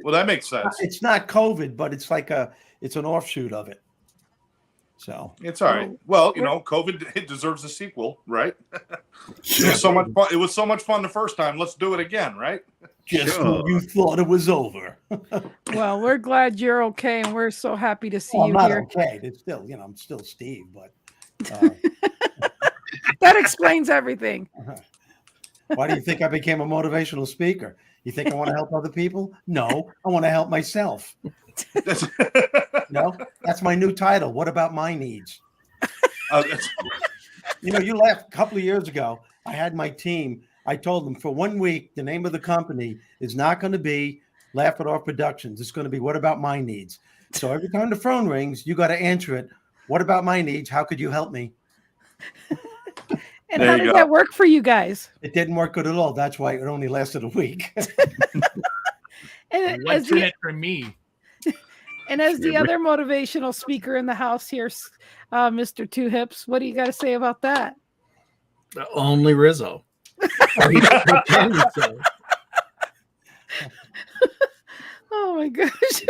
Well, that makes sense. It's not COVID, but it's it's an offshoot of it. So it's all right. Well, COVID, it deserves a sequel, right? It was so much fun. It was so much fun the first time. Let's do it again, right? Just when you thought it was over. Well, we're glad you're okay, and we're so happy to see you I'm not here. okay. It's still, I'm still Steve, but that explains everything. Why do you think I became a motivational speaker? You think I want to help other people? No, I want to help myself. No, that's my new title. What about my needs? You laughed a couple of years ago. I had my team. I told them for 1 week, the name of the company is not going to be Laugh It Off Productions. It's going to be What About My Needs. So every time the phone rings, you got to answer it. What about my needs? How could you help me? And how did that work for you guys? It didn't work good at all. That's why it only lasted a week. And what's in it for me? And as the other motivational speaker in the house here, Mr. Two Hips, what do you got to say about that? Only Rizzo. Oh my gosh!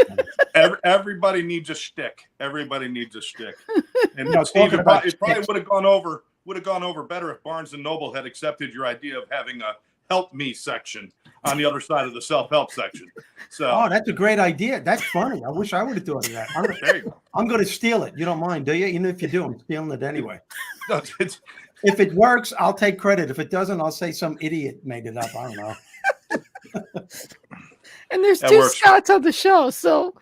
Everybody needs a shtick. Everybody needs a shtick. And Steve, it probably would have gone over better if Barnes and Noble had accepted your idea of having a help me section on the other side of the self-help section. So, that's a great idea. That's funny. I wish I would have thought of that. I'm going to steal it. You don't mind, do you? Even if you do, I'm stealing it anyway. If it works, I'll take credit. If it doesn't, I'll say some idiot made it up. I don't know. And there's two Scotts on the show, so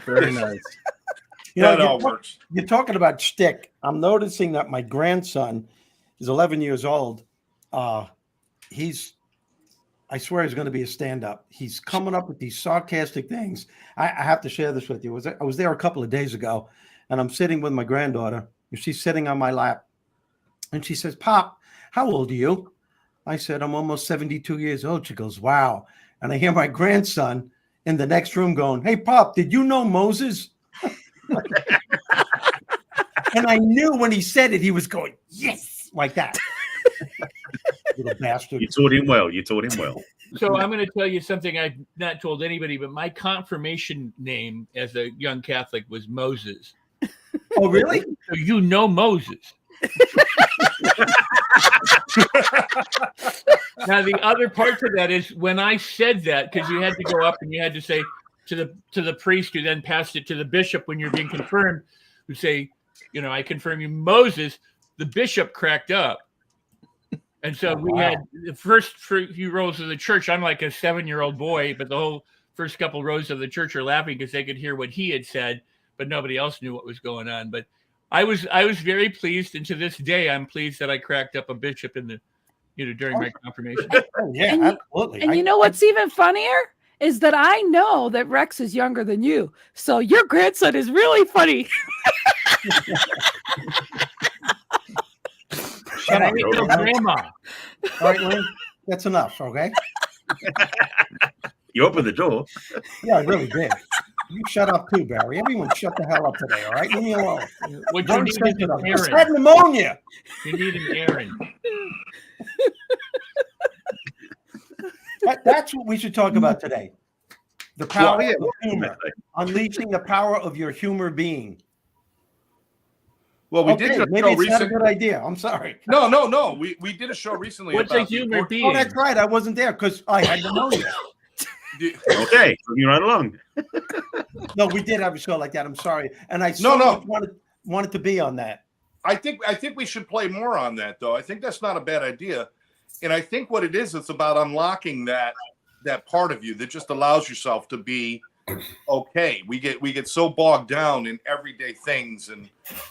very nice. That all works. You're talking about shtick. I'm noticing that my grandson is 11 years old. I swear he's going to be a stand-up. He's coming up with these sarcastic things. I have to share this with you. I was there a couple of days ago, and I'm sitting with my granddaughter. She's sitting on my lap, and she says, "Pop, how old are you?" I said, "I'm almost 72 years old." She goes, "Wow." And I hear my grandson in the next room going, "Hey, Pop, did you know Moses?" And I knew when he said it, he was going, "Yes," like that. Little bastard. You taught him well. So I'm going to tell you something I've not told anybody, but my confirmation name as a young Catholic was Moses. Oh, really? So you know Moses. Now the other part to that is when I said that, because you had to go up and you had to say to the priest who then passed it to the bishop when you're being confirmed, who say, I confirm you Moses, the bishop cracked up. And so we had the first few rows of the church. I'm like a 7-year-old boy, but the whole first couple rows of the church are laughing because they could hear what he had said, but nobody else knew what was going on. But I was very pleased, and to this day, I'm pleased that I cracked up a bishop in the, during my confirmation. Oh, yeah, absolutely. And you know what's even funnier is that I know that Rex is younger than you, so your grandson is really funny. Can I get your grandma? All right, Lynn, that's enough, okay? You opened the door. Yeah, I really did. You shut up too, Barry. Everyone shut the hell up today, all right? Leave me alone. What you need is an I just had pneumonia. You need an Aaron. That's what we should talk about today. The power of humor. Unleashing the power of your humor being. Well, we did a maybe show it's recently. not a good idea. I'm sorry. No. We did a show recently. What's a humor being? Oh, that's right. I wasn't there because I had pneumonia. Okay, moving right along. No, we did have a show like that. I'm sorry, and I wanted to be on that. I think we should play more on that, though. I think that's not a bad idea, and I think what it is, it's about unlocking that part of you that just allows yourself to be okay. We get so bogged down in everyday things, and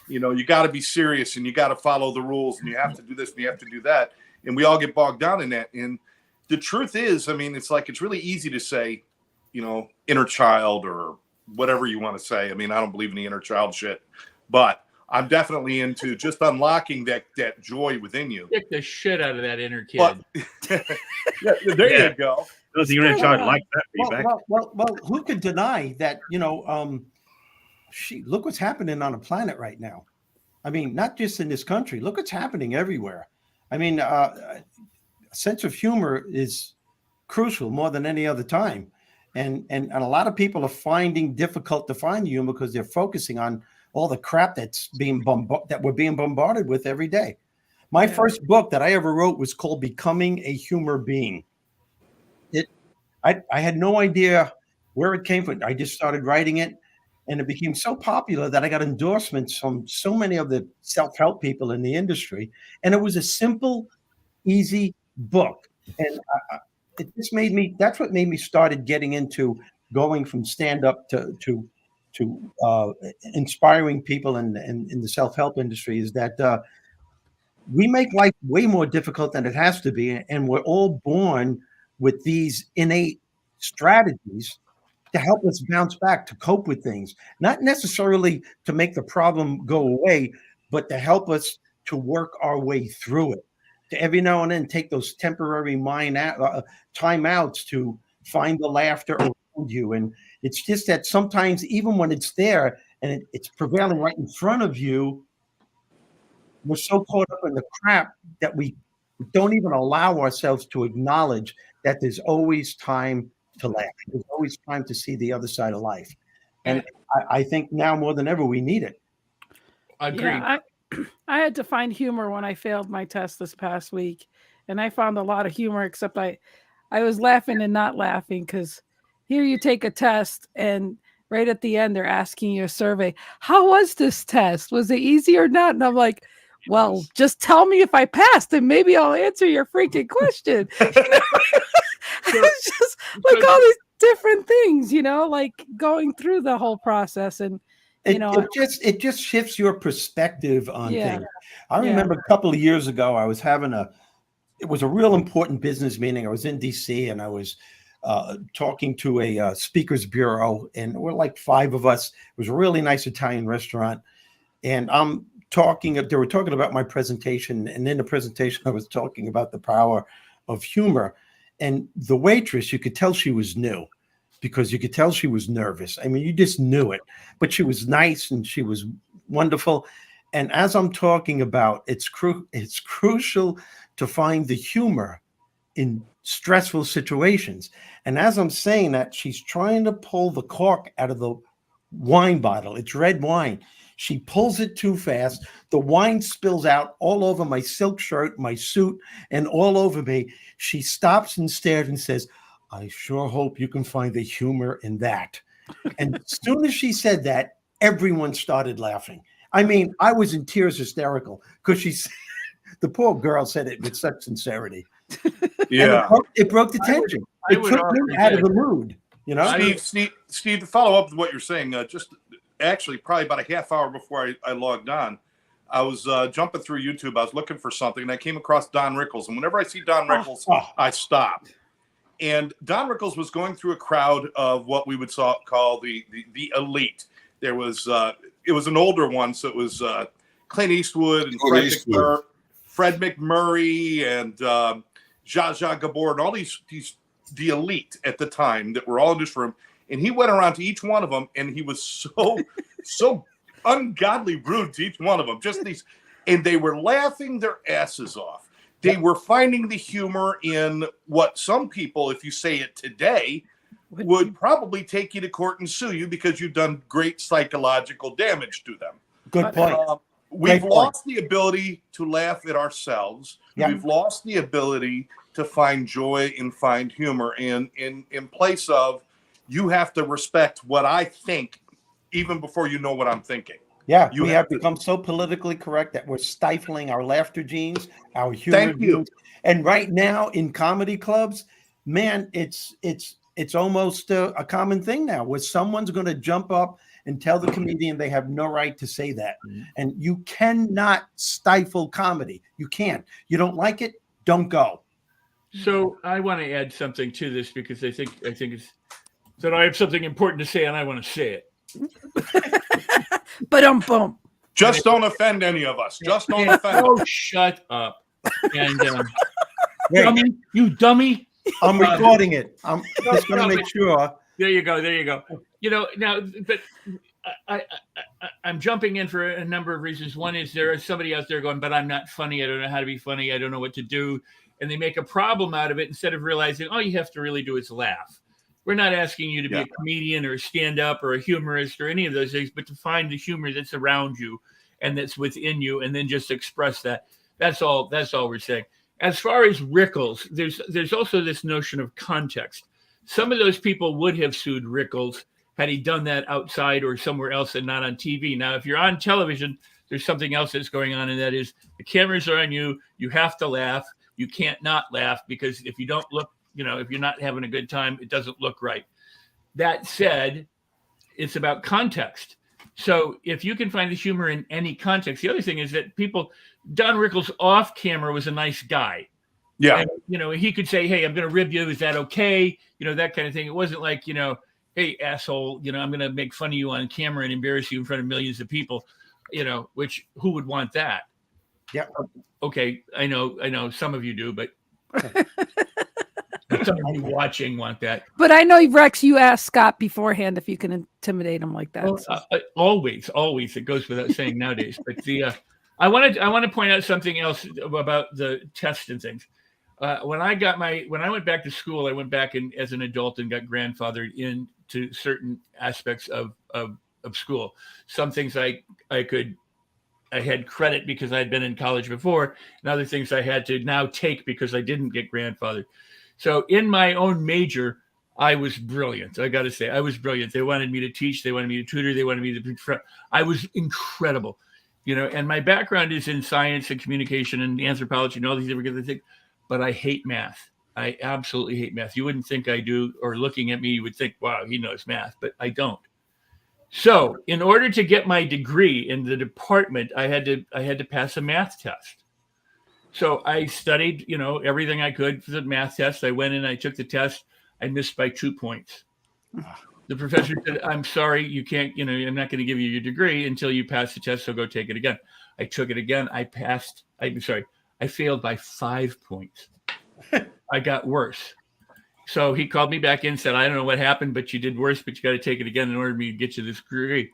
you got to be serious, and you got to follow the rules, and you have to do this, and you have to do that, and we all get bogged down in that. And the truth is, I mean, it's really easy to say, inner child or whatever you want to say. I mean, I don't believe in the inner child shit, but I'm definitely into just unlocking that joy within you. Kick the shit out of that inner kid. There you go. Does the inner child like that feedback? Well, who could deny that? Look what's happening on the planet right now. I mean, not just in this country. Look what's happening everywhere. I mean, a sense of humor is crucial more than any other time. And a lot of people are finding difficult to find humor because they're focusing on all the crap that's that we're being bombarded with every day. My first book that I ever wrote was called Becoming a Humor Being. I had no idea where it came from. I just started writing it, and it became so popular that I got endorsements from so many of the self-help people in the industry. And it was a simple, easy book. And it just made me, that's what made me started getting into going from stand-up to inspiring people in the self-help industry, is that we make life way more difficult than it has to be. And we're all born with these innate strategies to help us bounce back, to cope with things, not necessarily to make the problem go away, but to help us to work our way through it. To every now and then take those temporary timeouts to find the laughter around you. And it's just that sometimes, even when it's there and it's prevailing right in front of you, we're so caught up in the crap that we don't even allow ourselves to acknowledge that there's always time to laugh. There's always time to see the other side of life. And I think now more than ever, we need it. I agree. Yeah, I had to find humor when I failed my test this past week. And I found a lot of humor, except I was laughing and not laughing, because here you take a test and right at the end, they're asking you a survey. How was this test? Was it easy or not? And I'm like, well, just tell me if I passed and maybe I'll answer your freaking question. It's just like all these different things, like going through the whole process. And it just shifts your perspective on things. I remember a couple of years ago, I was having it was a real important business meeting. I was in DC and I was talking to a speakers bureau, and we're like 5 of us. It was a really nice Italian restaurant. And they were talking about my presentation. And in the presentation, I was talking about the power of humor. And the waitress, you could tell she was new, because you could tell she was nervous. I mean, you just knew it, but she was nice and she was wonderful. And as I'm talking about, it's crucial to find the humor in stressful situations. And as I'm saying that, she's trying to pull the cork out of the wine bottle. It's red wine. She pulls it too fast. The wine spills out all over my silk shirt, my suit, and all over me. She stops and stares and says, I sure hope you can find the humor in that. And as soon as she said that, everyone started laughing. I mean, I was in tears, hysterical, because the poor girl said it with such sincerity. Yeah. And it broke the tension. It took me out of the mood. Steve, to follow up with what you're saying, just actually probably about a half hour before I logged on, I was jumping through YouTube. I was looking for something, and I came across Don Rickles. And whenever I see Don Rickles, I stop. And Don Rickles was going through a crowd of what we would call the elite. There was it was an older one, so it was Clint Eastwood and Fred McMurray and Zsa Zsa Gabor and all the elite at the time that were all in this room. And he went around to each one of them, and he was so ungodly rude to each one of them. Just these, and they were laughing their asses off. They were finding the humor in what some people, if you say it today, would probably take you to court and sue you because you've done great psychological damage to them. Good point. We've lost the ability to laugh at ourselves. Yeah. We've lost the ability to find joy and find humor. And in place of, you have to respect what I think even before you know what I'm thinking. Yeah, we have become so politically correct that we're stifling our laughter genes, our humor genes. And right now in comedy clubs, man, it's almost a common thing now where someone's going to jump up and tell the comedian they have no right to say that. And you cannot stifle comedy. You can't. You don't like it, don't go. So I want to add something to this because I think it's that I have something important to say and I want to say it. But just don't offend any of us. Just don't offend us. Shut up. And you dummy. I'm recording it. I'm just going to make sure. There you go. Now, but I'm jumping in for a number of reasons. One is there is somebody out there going, but I'm not funny. I don't know how to be funny. I don't know what to do. And they make a problem out of it instead of realizing all you have to really do is laugh. we're not asking you to be a comedian or a stand-up or a humorist or any of those things, but to find the humor that's around you and that's within you, and then just express that. That's all we're saying. As far as Rickles, there's also this notion of context. Some of those people would have sued Rickles had he done that outside or somewhere else and not on TV. Now, if you're on television, there's something else that's going on, and that is the cameras are on you. You have to laugh. You can't not laugh, because if you don't look, if you're not having a good time, it doesn't look right. That said, it's about context. So if you can find the humor in any context, the other thing is that Don Rickles off camera was a nice guy. Yeah. And, he could say, hey, I'm going to rib you. Is that okay? That kind of thing. It wasn't like, hey, asshole, I'm going to make fun of you on camera and embarrass you in front of millions of people, which who would want that? Yeah. Okay. I know some of you do, but some of you watching want that. But I know, Rex, you asked Scott beforehand if you can intimidate him like that. Well, always. It goes without saying nowadays. But I want to point out something else about the test and things. When I went back to school, I went back as an adult and got grandfathered into certain aspects of school. Some things I had credit because I had been in college before, and other things I had to now take because I didn't get grandfathered. So in my own major, I was brilliant. I got to say, I was brilliant. They wanted me to teach. They wanted me to tutor. They wanted me to. I was incredible, and my background is in science and communication and anthropology and all these different things. But I hate math. I absolutely hate math. You wouldn't think I do, or looking at me, you would think, wow, he knows math, but I don't. So in order to get my degree in the department, I had to pass a math test. So I studied, everything I could for the math test. I went in, I took the test. I missed by 2 points. The professor said, I'm sorry, you can't, I'm not going to give you your degree until you pass the test. So go take it again. I took it again. I failed by 5 points. I got worse. So he called me back in and said, I don't know what happened, but you did worse, but you got to take it again in order for me to get you this degree.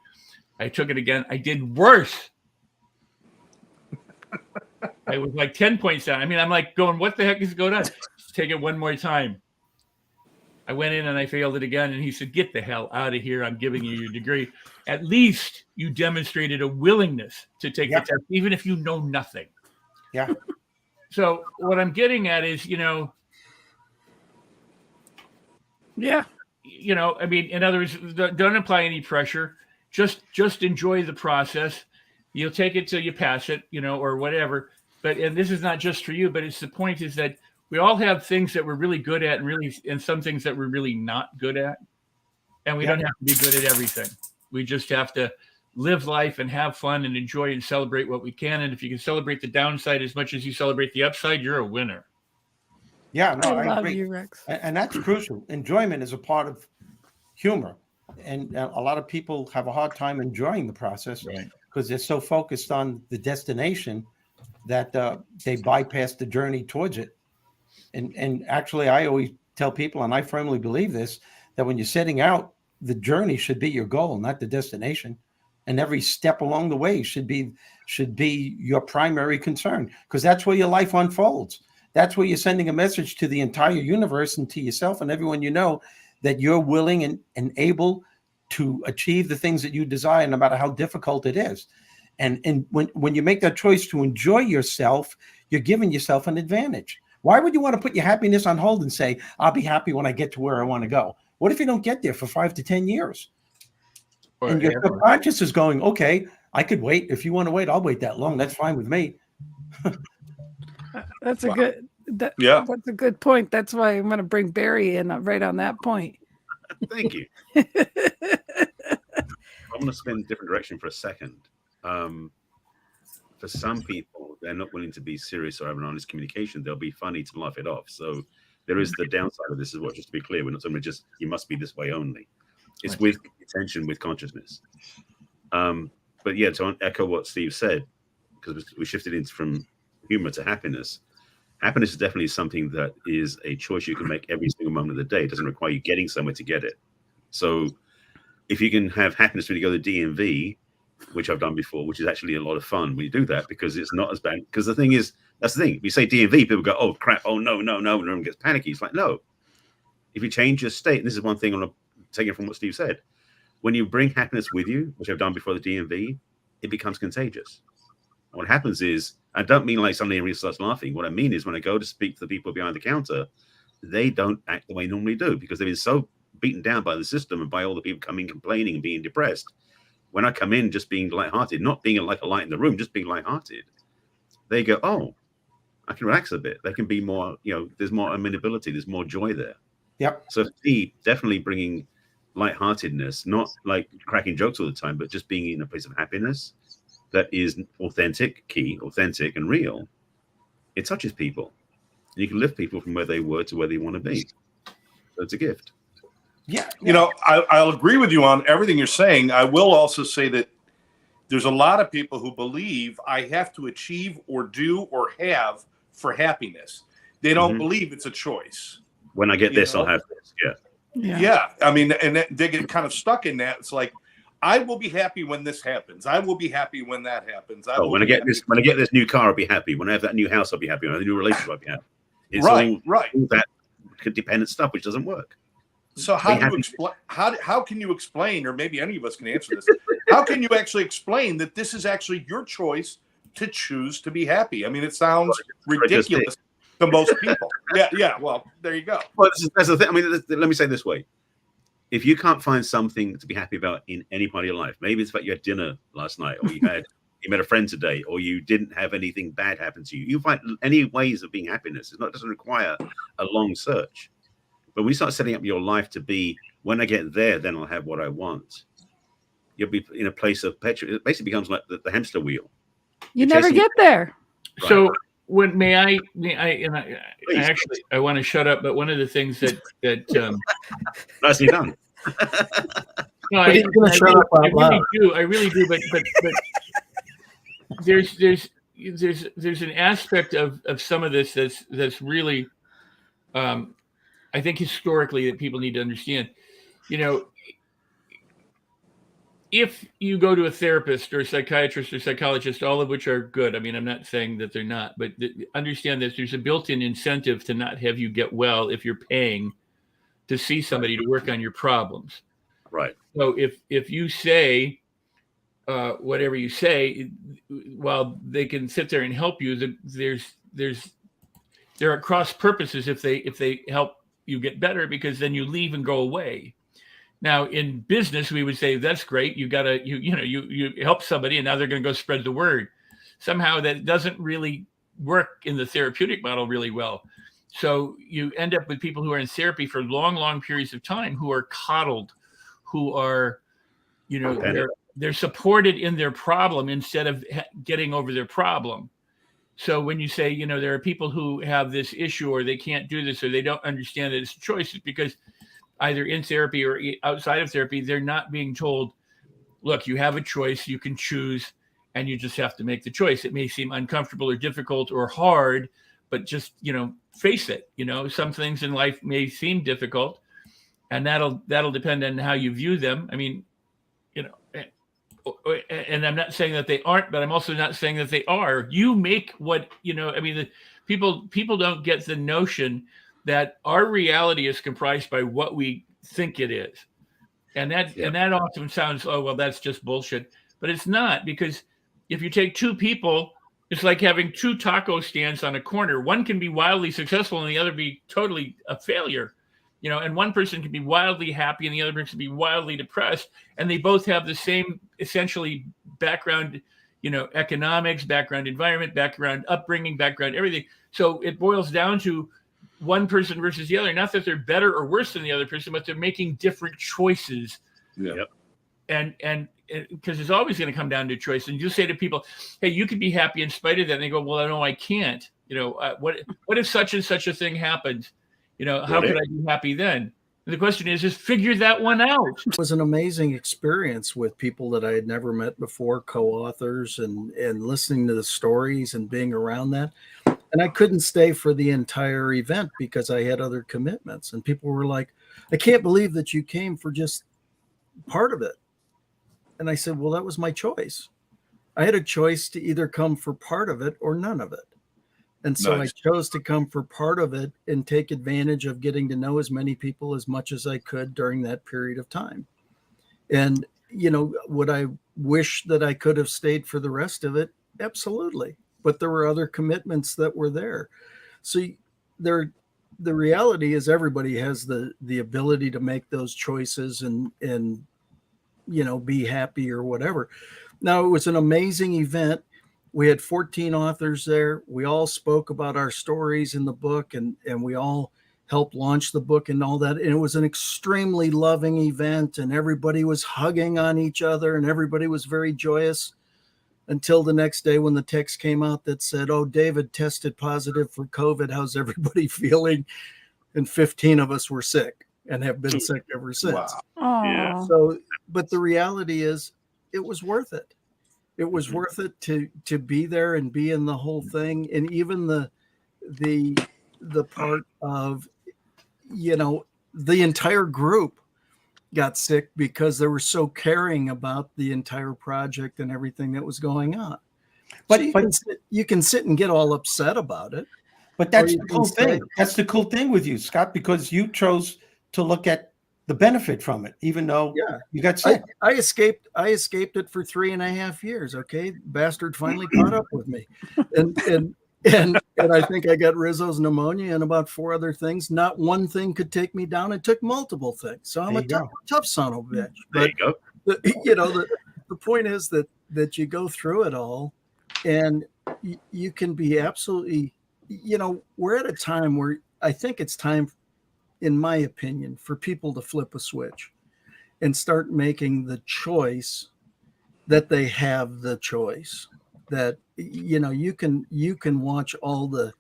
I took it again. I did worse. I was like 10 points down. I mean, I'm like going, what the heck is going on? Let's take it one more time. I went in and I failed it again. And he said, get the hell out of here. I'm giving you your degree. At least you demonstrated a willingness to take the test, even if you know nothing. Yeah. So what I'm getting at is, I mean, in other words, don't apply any pressure. Just enjoy the process. You'll take it till you pass it, or whatever. And this is not just for you, but the point is that we all have things that we're really good at and some things that we're really not good at. And we don't have to be good at everything. We just have to live life and have fun and enjoy and celebrate what we can. And if you can celebrate the downside as much as you celebrate the upside, you're a winner. Yeah, no, I love agree. you, Rex. And that's crucial. Enjoyment is a part of humor. And a lot of people have a hard time enjoying the process because they're so focused on the destination that they bypass the journey towards it. And actually, I always tell people, and I firmly believe this, that when you're setting out, the journey should be your goal, not the destination. And every step along the way should be your primary concern, because that's where your life unfolds. That's where you're sending a message to the entire universe and to yourself and everyone you know that you're willing and able to achieve the things that you desire, no matter how difficult it is. And when you make that choice to enjoy yourself, you're giving yourself an advantage. Why would you want to put your happiness on hold and say, I'll be happy when I get to where I want to go? What if you don't get there for 5 to 10 years? And your subconscious is going, okay, I could wait. If you want to wait, I'll wait that long. That's fine with me. That's a that's a good point. That's why I'm going to bring Barry in right on that point. Thank you. I want to spin a different direction for a second. For some people, they're not willing to be serious or have an honest communication. They'll be funny to laugh it off. So there is the downside of this as well, just to be clear. We're not saying you must be this way only. It's with attention, with consciousness. But yeah, to echo what Steve said, because we shifted from humor to happiness. Happiness is definitely something that is a choice you can make every single moment of the day. It doesn't require you getting somewhere to get it. So if you can have happiness when you go to the DMV, which I've done before, which is actually a lot of fun when you do that, because it's not as bad. Because the thing is, that's the thing. We say DMV, people go, oh crap, oh no, and everyone gets panicky. It's like, no, If you change your state, and this is one thing I'm taking from what Steve said, when you bring happiness with you, which I've done before the DMV, it becomes contagious. And what happens is, I don't mean like suddenly everybody starts laughing. What I mean is when I go to speak to the people behind the counter, they don't act the way they normally do because they've been so beaten down by the system and by all the people coming complaining and being depressed. When I come in just being lighthearted, not being like a light in the room, just being lighthearted, they go, oh, I can relax a bit. They can be more, there's more amenability, there's more joy there. Yep. So Steve definitely bringing lightheartedness, not like cracking jokes all the time, but just being in a place of happiness that is authentic and real. It touches people. And you can lift people from where they were to where they want to be. So it's a gift. Yeah. I'll agree with you on everything you're saying. I will also say that there's a lot of people who believe I have to achieve or do or have for happiness. They don't believe it's a choice. When I get this, I'll have this. Yeah. Yeah. I mean, and they get kind of stuck in that. It's like, I will be happy when this happens. I will be happy when that happens. When I get this new car, I'll be happy. When I have that new house, I'll be happy. When I have a new relationship, I'll be happy. It's all that dependent stuff, which doesn't work. So how do you explain? How can you explain, or maybe any of us can answer this? How can you actually explain that this is actually your choice to choose to be happy? I mean, it sounds ridiculous to most people. Yeah. Well, there you go. Well, that's the thing. I mean, let me say it this way: if you can't find something to be happy about in any part of your life, maybe it's that you had dinner last night, or you met a friend today, or you didn't have anything bad happen to you. You find any ways of being happiness. It doesn't require a long search. But when you start setting up your life to be, when I get there, then I'll have what I want. You'll be in a place of petrol. It basically becomes like the hamster wheel. You never get there. Right. So when I want to shut up, but one of the things that nicely done. No, I really do, but there's an aspect of some of this that's really I think historically that people need to understand. If you go to a therapist or a psychiatrist or psychologist, all of which are good. I mean, I'm not saying that they're not, but understand this: there's a built-in incentive to not have you get well if you're paying to see somebody to work on your problems. Right. So if you say whatever you say, while they can sit there and help you, there are cross purposes if they help you get better, because then you leave and go away. Now in business, we would say that's great. You help somebody and now they're going to go spread the word. Somehow that doesn't really work in the therapeutic model really well. So you end up with people who are in therapy for long, long periods of time, who are coddled, who are, they're supported in their problem instead of getting over their problem. So when you say, there are people who have this issue or they can't do this or they don't understand that it's a choice, it's because either in therapy or outside of therapy, they're not being told, look, you have a choice, you can choose, and you just have to make the choice. It may seem uncomfortable or difficult or hard, but just, face it. Some things in life may seem difficult, and that'll depend on how you view them. I mean, and I'm not saying that they aren't, but I'm also not saying that they are. You make what, the people don't get the notion that our reality is comprised by what we think it is. And that often sounds, oh, well, that's just bullshit. But it's not, because if you take two people, it's like having two taco stands on a corner. One can be wildly successful and the other be totally a failure. And one person can be wildly happy and the other person can be wildly depressed. And they both have the same essentially background, economics, background environment, background upbringing, background everything. So it boils down to one person versus the other. Not that they're better or worse than the other person, but they're making different choices. Yeah. And because it's always going to come down to choice. And you say to people, hey, you could be happy in spite of that. And they go, well, no, I can't. What if such and such a thing happened? How could I be happy then? And the question is figure that one out. It was an amazing experience with people that I had never met before, co-authors, and listening to the stories and being around that. And I couldn't stay for the entire event because I had other commitments. And people were like, I can't believe that you came for just part of it. And I said, well, that was my choice. I had a choice to either come for part of it or none of it. And so Nice. I chose to come for part of it and take advantage of getting to know as many people as much as I could during that period of time. And, would I wish that I could have stayed for the rest of it? Absolutely. But there were other commitments that were there. So the reality is everybody has the ability to make those choices and be happy or whatever. Now, it was an amazing event. We had 14 authors there. We all spoke about our stories in the book, and we all helped launch the book and all that. And it was an extremely loving event, and everybody was hugging on each other, and everybody was very joyous until the next day when the text came out that said, "Oh, David tested positive for COVID. How's everybody feeling?" And 15 of us were sick and have been sick ever since. Wow. Yeah. Oh, So, but the reality is it was worth it. It was worth it to be there and be in the whole thing. And even the part of, the entire group got sick because they were so caring about the entire project and everything that was going on. But- So you can sit and get all upset about it. But that's you the can cool say- thing. That's the cool thing with you, Scott, because you chose to look at the benefit from it, even though Yeah. you got sick. I escaped it for 3.5 years. Okay. Bastard finally caught up with me. And I think I got Rizzo's pneumonia and about 4 other things. Not one thing could take me down. It took multiple things. So I'm There a you go. tough son of a bitch. There But you go. the point is that you go through it all and you can be absolutely, we're at a time where I think it's time, in my opinion, for people to flip a switch and start making the choice that they have the choice, that you can watch all the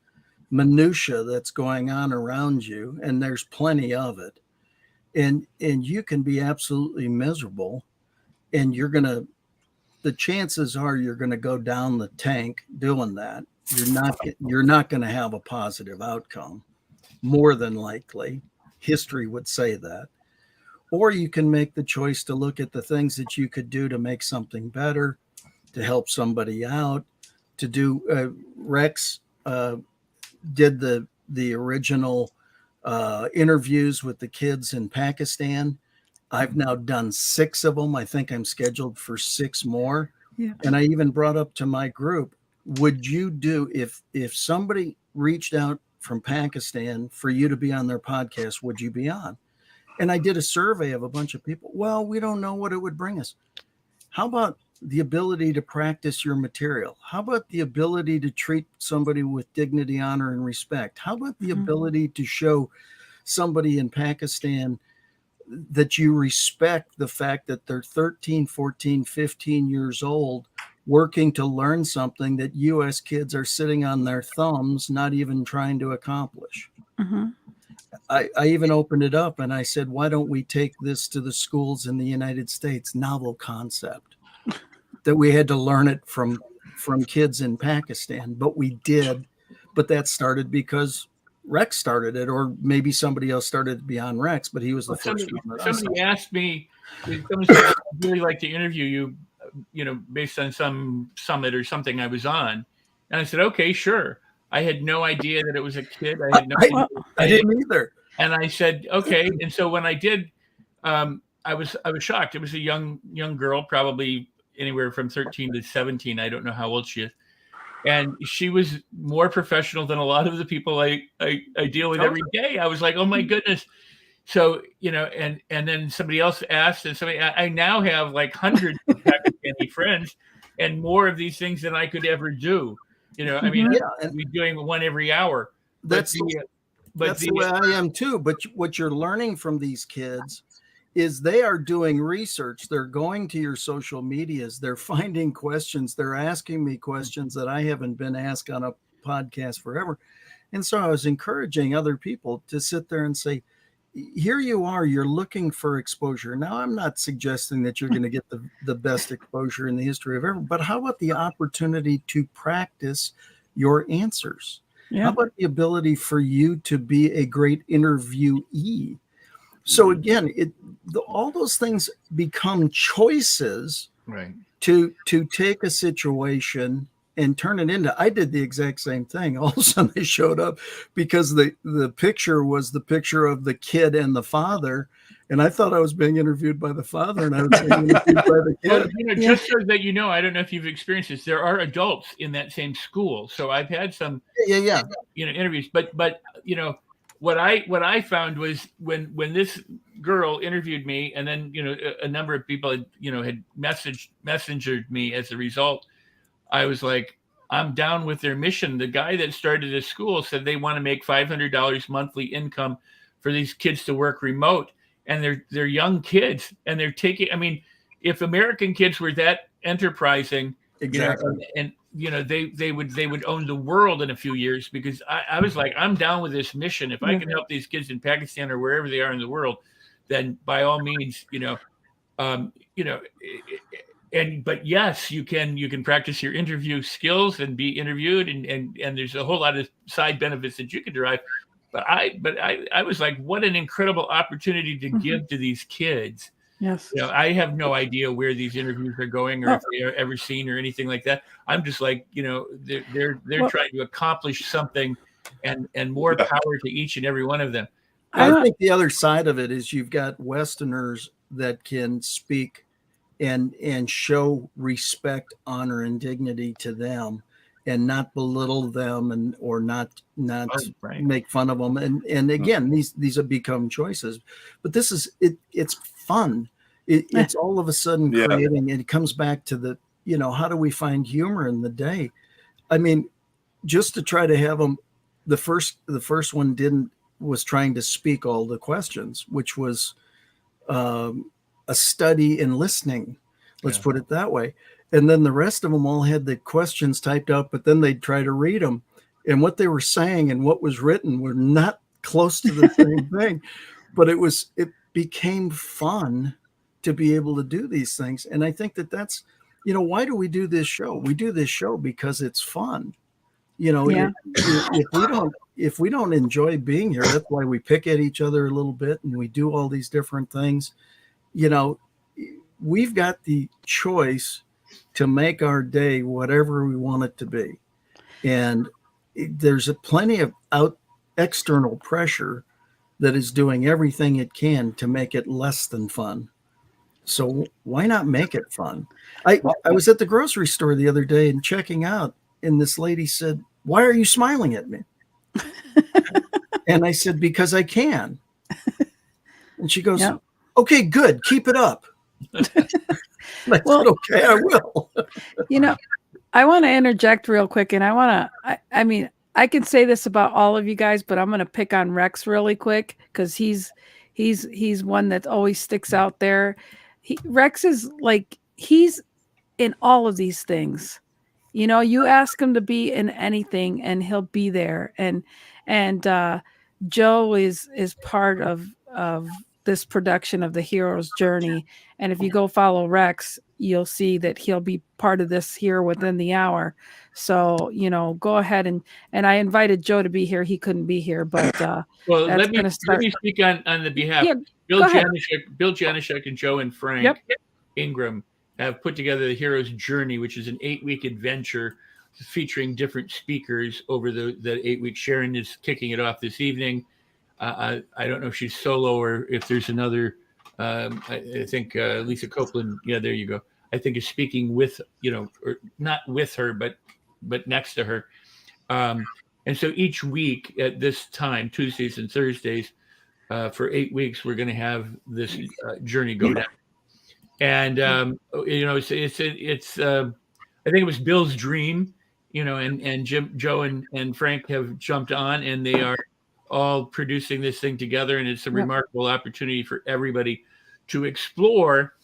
minutia that's going on around you, and there's plenty of it, and you can be absolutely miserable, and the chances are you're gonna go down the tank doing that. You're not going to have a positive outcome, more than likely. History would say that. Or you can make the choice to look at the things that you could do to make something better, to help somebody out, to do. Rex did the original interviews with the kids in Pakistan. I've now done 6 of them. I think I'm scheduled for 6 more. Yeah. And I even brought up to my group, would you do, if somebody reached out from Pakistan for you to be on their podcast, would you be on? And I did a survey of a bunch of people. Well, we don't know what it would bring us. How about the ability to practice your material? How about the ability to treat somebody with dignity, honor, and respect? How about the ability to show somebody in Pakistan that you respect the fact that they're 13, 14, 15 years old, working to learn something that U.S. kids are sitting on their thumbs, not even trying to accomplish? Mhm. I even opened it up and I said, why don't we take this to the schools in the United States? Novel concept that we had to learn it from kids in Pakistan, but we did. But that started because Rex started it, or maybe somebody else started it beyond Rex, but he was the first one. Somebody asked me, someone said, I'd really like to interview you, based on some summit or something I was on. And I said, okay, sure. I had no idea that it was a kid. I had no idea. I didn't either. And I said, okay. And so when I did, I was shocked. It was a young girl, probably anywhere from 13 to 17. I don't know how old she is. And she was more professional than a lot of the people I deal with every day. I was like, oh my goodness. So, and then somebody else asked, and I now have like hundreds of Pakistani friends and more of these things than I could ever do. I mean, Yeah, we're doing one every hour. That's the way I am too. But what you're learning from these kids is they are doing research. They're going to your social medias. They're finding questions. They're asking me questions that I haven't been asked on a podcast forever. And so I was encouraging other people to sit there and say, here you are, you're looking for exposure. Now, I'm not suggesting that you're going to get the best exposure in the history of ever, but how about the opportunity to practice your answers? Yeah. How about the ability for you to be a great interviewee? So again, all those things become choices Right. to take a situation and turn it into. I did the exact same thing. All of a sudden they showed up because the picture was the picture of the kid and the father. And I thought I was being interviewed by the father, and I was being interviewed by the Well, kid. just so that you know, I don't know if you've experienced this. There are adults in that same school, so I've had some, Yeah. interviews. But what I found was when this girl interviewed me, and then a number of people had messengered me as a result. I was like, I'm down with their mission. The guy that started this school said they want to make $500 monthly income for these kids to work remote. And they're young kids, and they're taking. I mean, if American kids were that enterprising, Exactly. and they would own the world in a few years. Because I was like, I'm down with this mission. If I can help these kids in Pakistan or wherever they are in the world, then by all means, but yes, you can practice your interview skills and be interviewed, and there's a whole lot of side benefits that you can derive. But I was like, what an incredible opportunity to give to these kids. Yes. I have no idea where these interviews are going, or if they are ever seen or anything like that. I'm just like, they're trying to accomplish something, and more power to each and every one of them. I think the other side of it is you've got Westerners that can speak and show respect, honor, and dignity to them, and not belittle them or not make fun of them. And again, these have become choices, but this is it. It's fun. It's all of a sudden creating, and it comes back to the, how do we find humor in the day? I mean, just to try to have them, the first one was trying to speak all the questions, which was a study in listening. Let's put it that way. And then the rest of them all had the questions typed out, but then they'd try to read them. And what they were saying and what was written were not close to the same thing. But it became fun to be able to do these things. And I think that's, why do we do this show? We do this show because it's fun. If we don't enjoy being here, that's why we pick at each other a little bit and we do all these different things. We've got the choice to make our day whatever we want it to be. And there's plenty of external pressure that is doing everything it can to make it less than fun. So why not make it fun? I was at the grocery store the other day and checking out, and this lady said, "Why are you smiling at me?" And I said, "Because I can." And she goes, "Okay, good. Keep it up." I said, "Okay, I will." I want to interject real quick, and I mean, I can say this about all of you guys, but I'm going to pick on Rex really quick because he's one that always sticks out there. Rex is like, he's in all of these things. You ask him to be in anything and he'll be there. And Joe is part of this production of the hero's journey. And if you go follow Rex, you'll see that he'll be part of this here within the hour. So, go ahead and I invited Joe to be here. He couldn't be here, but well, let me speak on the behalf. Yeah, Bill Janishek and Joe and Frank Ingram have put together the hero's journey, which is an 8-week adventure featuring different speakers over the 8 weeks. Sharon is kicking it off this evening. I don't know if she's solo or if there's another. I think Lisa Copeland. Yeah, there you go. I think is speaking with, or not with her, but next to her. And so each week at this time, Tuesdays and Thursdays, for 8 weeks, we're going to have this journey go down. And it's I think it was Bill's dream, and Joe and Frank have jumped on, and they are all producing this thing together, and it's a remarkable opportunity for everybody to explore,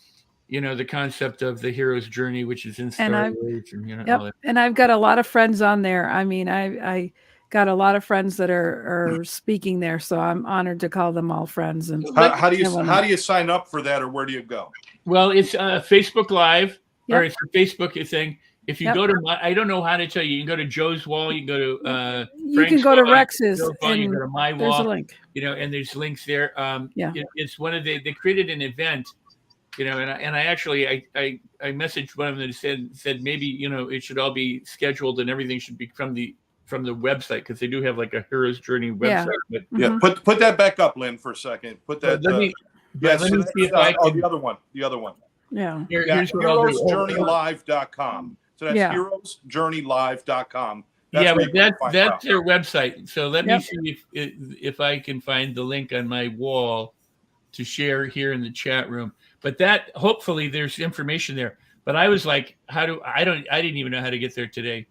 the concept of the hero's journey, which is in Star Wars, and all that. And I've got a lot of friends on there. I mean, I got a lot of friends that are speaking there, so I'm honored to call them all friends. And how do you sign up for that, or where do you go? Well, it's Facebook Live, or it's a Facebook thing. If you go to I don't know how to tell you. You can go to Joe's wall. You can go to you can go to Rex's. You can go to my wall. There's a link. And there's links there. It's one of they created an event. and I actually I messaged one of them and said maybe it should all be scheduled and everything should be from the website, because they do have like a Hero's Journey website. Yeah. But Yeah, put that back up, Lynn, for a second. Put that. let me yes, let me see if I can. the other one. The other one. Yeah. Here's what I'll do. HeroesJourneyLive.com. So that's Yeah. HeroesJourneyLive.com. Yeah, where but you can find that's out. their website. So let me Yep. see if I can find the link on my wall to share here in the chat room. But that, hopefully there's information there. But I was like, I didn't even know how to get there today.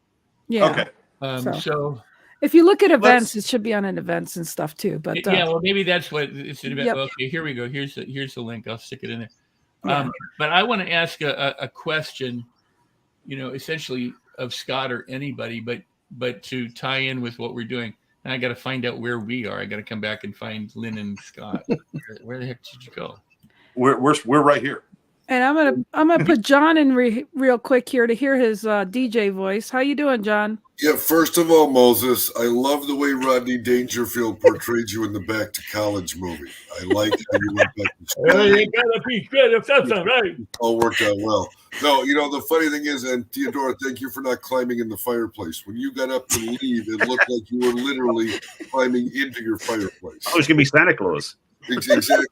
Yeah. Okay. So if you look at events, it should be on events and stuff too. But yeah, well, maybe that's what it's an event. Yep. Okay, here we go. Here's the link. I'll stick it in there. Yeah. But I want to ask a question, essentially of Scott or anybody, but to tie in with what we're doing. And I got to find out where we are. I got to come back and find Lynn and Scott. Where the heck did you go? We're right here. and I'm gonna put John in real quick here to hear his DJ voice. How you doing, John? Yeah, first of all, Moses, I love the way Rodney Dangerfield portrayed you in the Back to College movie. I like how you went back to school. You gotta be good if that's all right. All worked out well. No, the funny thing is, and Theodora, thank you for not climbing in the fireplace. When you got up to leave, it looked like you were literally climbing into your fireplace. I was going to be Santa Claus. Exactly.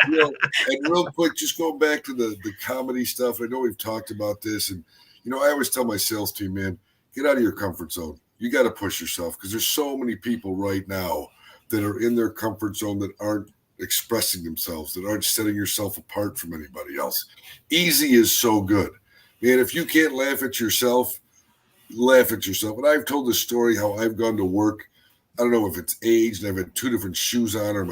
And real quick, just going back to the comedy stuff. I know we've talked about this, and I always tell my sales team, man, get out of your comfort zone. You got to push yourself, because there's so many people right now that are in their comfort zone that aren't expressing themselves, that aren't setting yourself apart from anybody else. Easy is so good. Man, if you can't laugh at yourself, laugh at yourself. And I've told this story how I've gone to work. I don't know if it's age, and I've had 2 different shoes on, or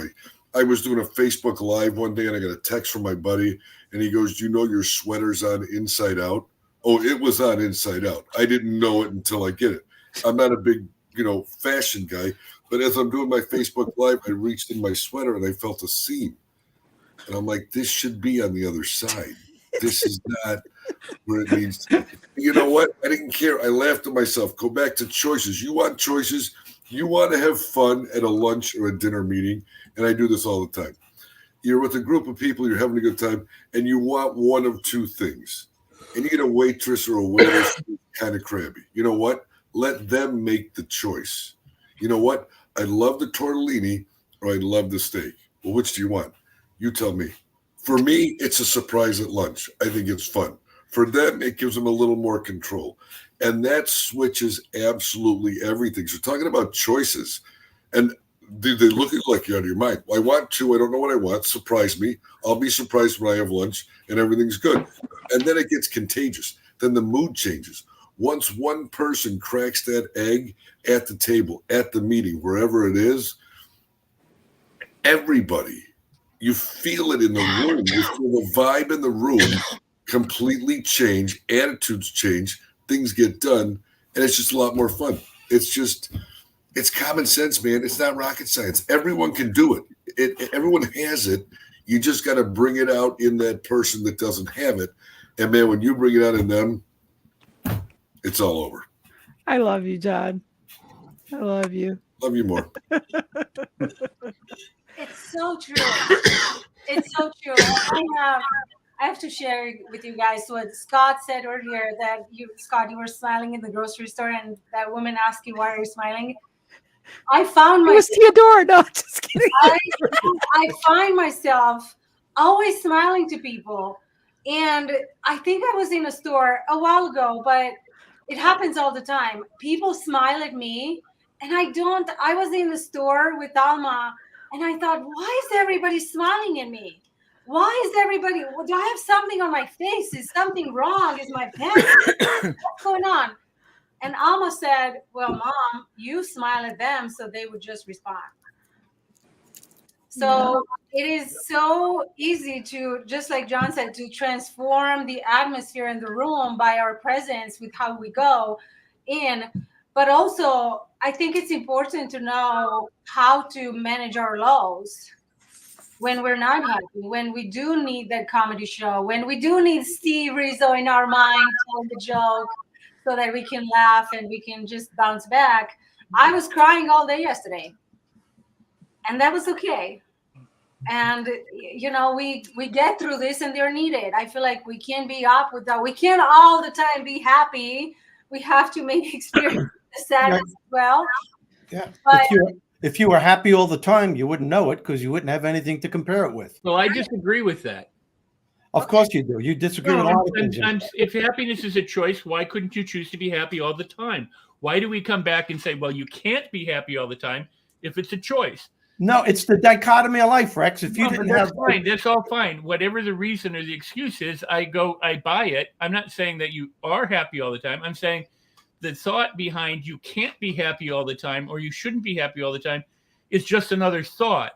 I was doing a Facebook Live one day, and I got a text from my buddy, and he goes, "Do you know your sweater's on inside out?" Oh, it was on inside out. I didn't know it until I get it. I'm not a big, fashion guy, but as I'm doing my Facebook Live, I reached in my sweater and I felt a seam. And I'm like, this should be on the other side. This is not where it needs to be. You know what? I didn't care. I laughed at myself. Go back to choices. You want choices. You want to have fun at a lunch or a dinner meeting. And I do this all the time. You're with a group of people, you're having a good time, and you want one of 2 things. And you get a waitress or a waiter kind of crabby. You know what? Let them make the choice. You know what? I love the tortellini or I love the steak. Well, which do you want? You tell me. For me, it's a surprise at lunch. I think it's fun. For them, it gives them a little more control. And that switches absolutely everything. So talking about choices, and do they look like you're out of your mind? Well, I want to. I don't know what I want. Surprise me. I'll be surprised when I have lunch and everything's good. And then it gets contagious. Then the mood changes. Once one person cracks that egg at the table, at the meeting, wherever it is, everybody, you feel it in the room. You feel the vibe in the room completely change. Attitudes change. Things get done. And it's just a lot more fun. It's common sense, man. It's not rocket science. Everyone can do it. Everyone has it. You just got to bring it out in that person that doesn't have it. And, man, when you bring it out in them, it's all over. I love you, John. I love you. Love you more. It's so true. It's so true. I have to share with you guys what Scott said earlier, that Scott, you were smiling in the grocery store and that woman asked you, why are you smiling? I found It was Theodora. No, just kidding. I find myself always smiling to people. And I think I was in a store a while ago, but it happens all the time. People smile at me and I was in the store with Alma and I thought, why is everybody smiling at me? Why is everybody, do I have something on my face? Is something wrong? Is my pants? What's going on? And Alma said, well, Mom, you smile at them, so they would just respond. So it is so easy to, just like John said, to transform the atmosphere in the room by our presence with how we go in. But also, I think it's important to know how to manage our lows when we're not happy, when we do need that comedy show, when we do need Steve Rizzo in our mind telling the joke, so that we can laugh and we can just bounce back. I was crying all day yesterday, and that was okay. And we get through this, and they're needed. I feel like we can't be up with that. We can't all the time be happy. We have to make experience the sadness as well. Yeah. But If you were happy all the time, you wouldn't know it because you wouldn't have anything to compare it with. Well, I disagree with that. Of course you do. You disagree with a lot of things. If happiness is a choice, why couldn't you choose to be happy all the time? Why do we come back and say, well, you can't be happy all the time if it's a choice? No, it's the dichotomy of life, Rex. If you didn't that's fine. That's all fine. Whatever the reason or the excuse is, I buy it. I'm not saying that you are happy all the time. I'm saying the thought behind you can't be happy all the time or you shouldn't be happy all the time is just another thought.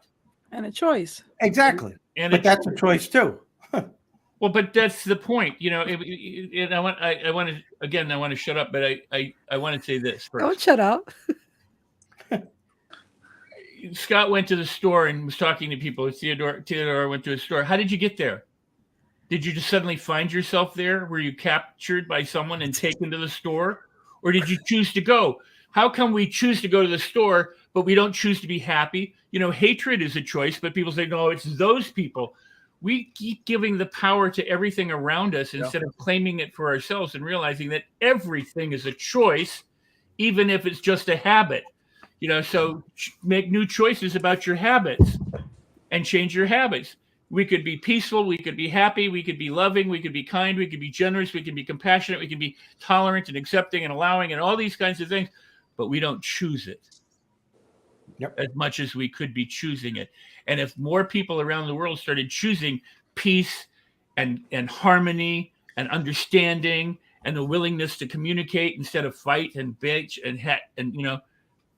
And a choice. Exactly. But that's a choice too. Well, but that's the point, and I want to shut up, but I want to say this first. Don't shut up. Scott went to the store and was talking to people. Theodore went to a store. How did you get there? Did you just suddenly find yourself there? Were you captured by someone and taken to the store? Or did you choose to go? How come we choose to go to the store, but we don't choose to be happy? Hatred is a choice, but people say, no, it's those people. We keep giving the power to everything around us instead of claiming it for ourselves and realizing that everything is a choice, even if it's just a habit. So make new choices about your habits and change your habits. We could be peaceful. We could be happy. We could be loving. We could be kind. We could be generous. We can be compassionate. We can be tolerant and accepting and allowing and all these kinds of things, but we don't choose it as much as we could be choosing it. And if more people around the world started choosing peace and harmony and understanding and the willingness to communicate instead of fight and bitch and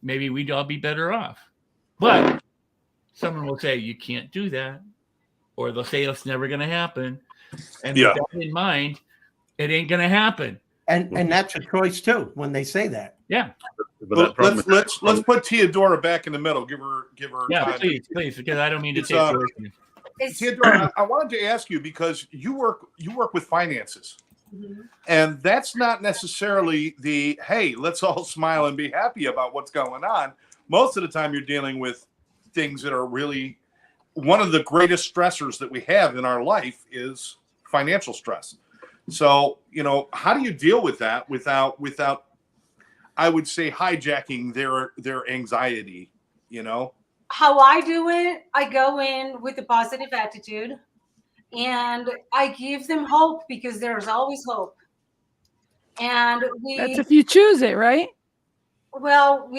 maybe we'd all be better off. But someone will say, you can't do that. Or they'll say it's never going to happen. And with that in mind, it ain't going to happen. And that's a choice too, when they say that. Yeah. But let's put Theodora back in the middle. Give her time. Please, because I don't mean to take away from you. Theodora, I wanted to ask you because you work with finances. Mm-hmm. And that's not necessarily the, hey, let's all smile and be happy about what's going on. Most of the time you're dealing with things that are really one of the greatest stressors that we have in our life is financial stress. So, how do you deal with that without I would say hijacking their anxiety, How I do it, I go in with a positive attitude. And I give them hope because there's always hope. And that's if you choose it, right? Well,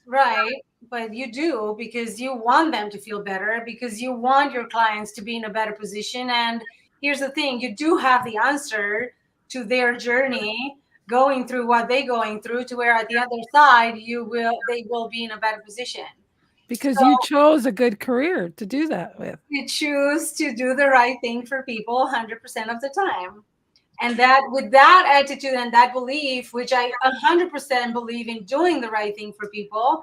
right. But you do because you want them to feel better, because you want your clients to be in a better position. And here's the thing, you do have the answer to their journey, going through what they're going through, to where at the other side, they will be in a better position. Because you chose a good career to do that with. You choose to do the right thing for people 100% of the time. And that with that attitude and that belief, which I 100% believe in doing the right thing for people,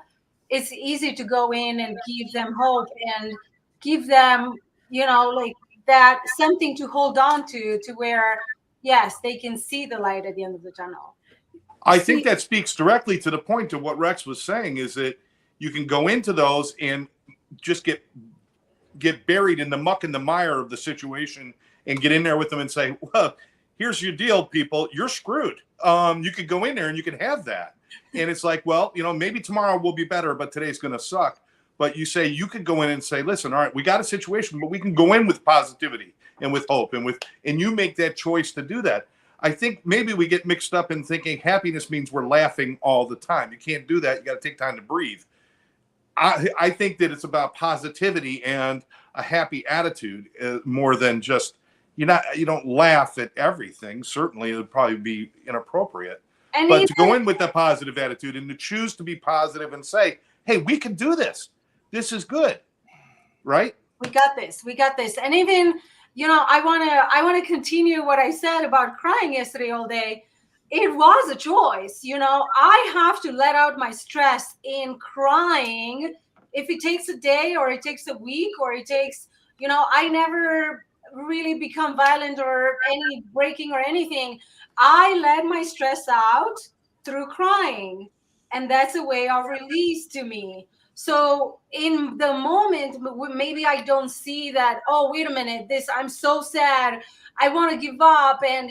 it's easy to go in and give them hope and give them, like that, something to hold on to where, yes, they can see the light at the end of the tunnel. I think that speaks directly to the point of what Rex was saying, is that you can go into those and just get buried in the muck and the mire of the situation and get in there with them and say, well, here's your deal, people. You're screwed. You could go in there and you can have that. And it's like, well, maybe tomorrow will be better, but today's going to suck. But you could go in and say, listen, all right, we got a situation, but we can go in with positivity and with hope and you make that choice to do that. I think maybe we get mixed up in thinking happiness means we're laughing all the time. You can't do that. You got to take time to breathe. I think that it's about positivity and a happy attitude more than just you don't laugh at everything. Certainly, it would probably be inappropriate. But to go in with that positive attitude and to choose to be positive and say, "Hey, we can do this. This is good, right? We got this. We got this." And even I want to continue what I said about crying yesterday all day. It was a choice. I have to let out my stress in crying. If it takes a day or it takes a week or it takes, I never really become violent or any breaking or anything. I let my stress out through crying. And that's a way of release to me. So in the moment, maybe I don't see that, oh, wait a minute, I'm so sad, I want to give up. And,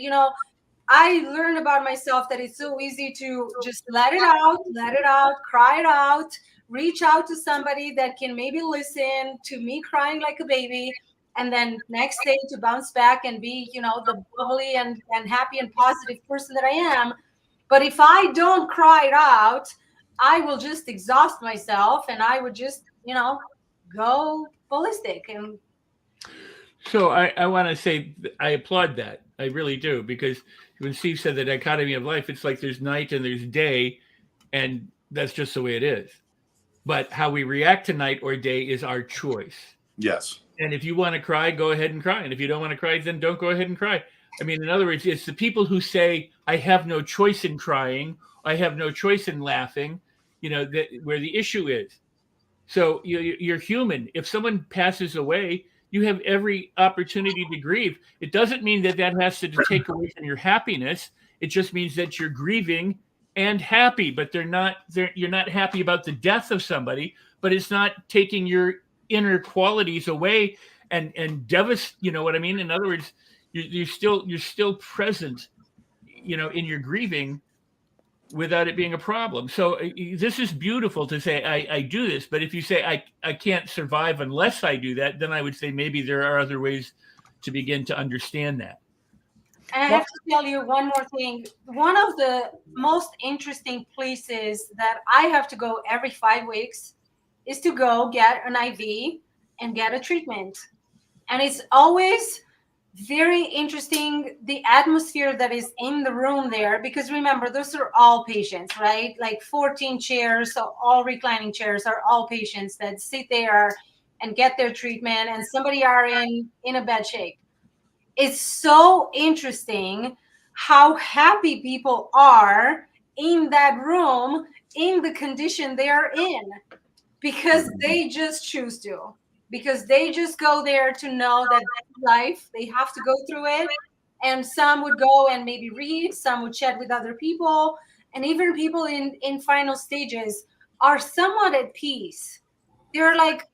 I learned about myself that it's so easy to just let it out, cry it out, reach out to somebody that can maybe listen to me crying like a baby, and then next day to bounce back and be, the bubbly and happy and positive person that I am. But if I don't cry it out, I will just exhaust myself, and I would just, go ballistic. And So I want to say I applaud that. I really do, because when Steve said the dichotomy of life, it's like there's night and there's day, and that's just the way it is. But how we react to night or day is our choice. Yes. And if you want to cry, go ahead and cry. And if you don't want to cry, then don't go ahead and cry. I mean, in other words, it's the people who say, I have no choice in crying, I have no choice in laughing, where the issue is. So you're human. If someone passes away, you have every opportunity to grieve. It doesn't mean that has to take away from your happiness. It just means that you're grieving and happy, but you're not happy about the death of somebody, but it's not taking your inner qualities away and devastate. You know what I mean? In other words, you're still present, in your grieving, without it being a problem. So this is beautiful to say, I do this. But if you say, I can't survive unless I do that, then I would say maybe there are other ways to begin to understand that. And I have to tell you one more thing. One of the most interesting places that I have to go every 5 weeks is to go get an IV and get a treatment. And it's always very interesting, the atmosphere that is in the room there, because remember, those are all patients, right? Like 14 chairs, so all reclining chairs are all patients that sit there and get their treatment, and somebody are in a bad shape. It's so interesting how happy people are in that room in the condition they are in, because they just choose to. Because they just go there to know that life, they have to go through it. And some would go and maybe read, some would chat with other people. And even people in final stages are somewhat at peace. They're like,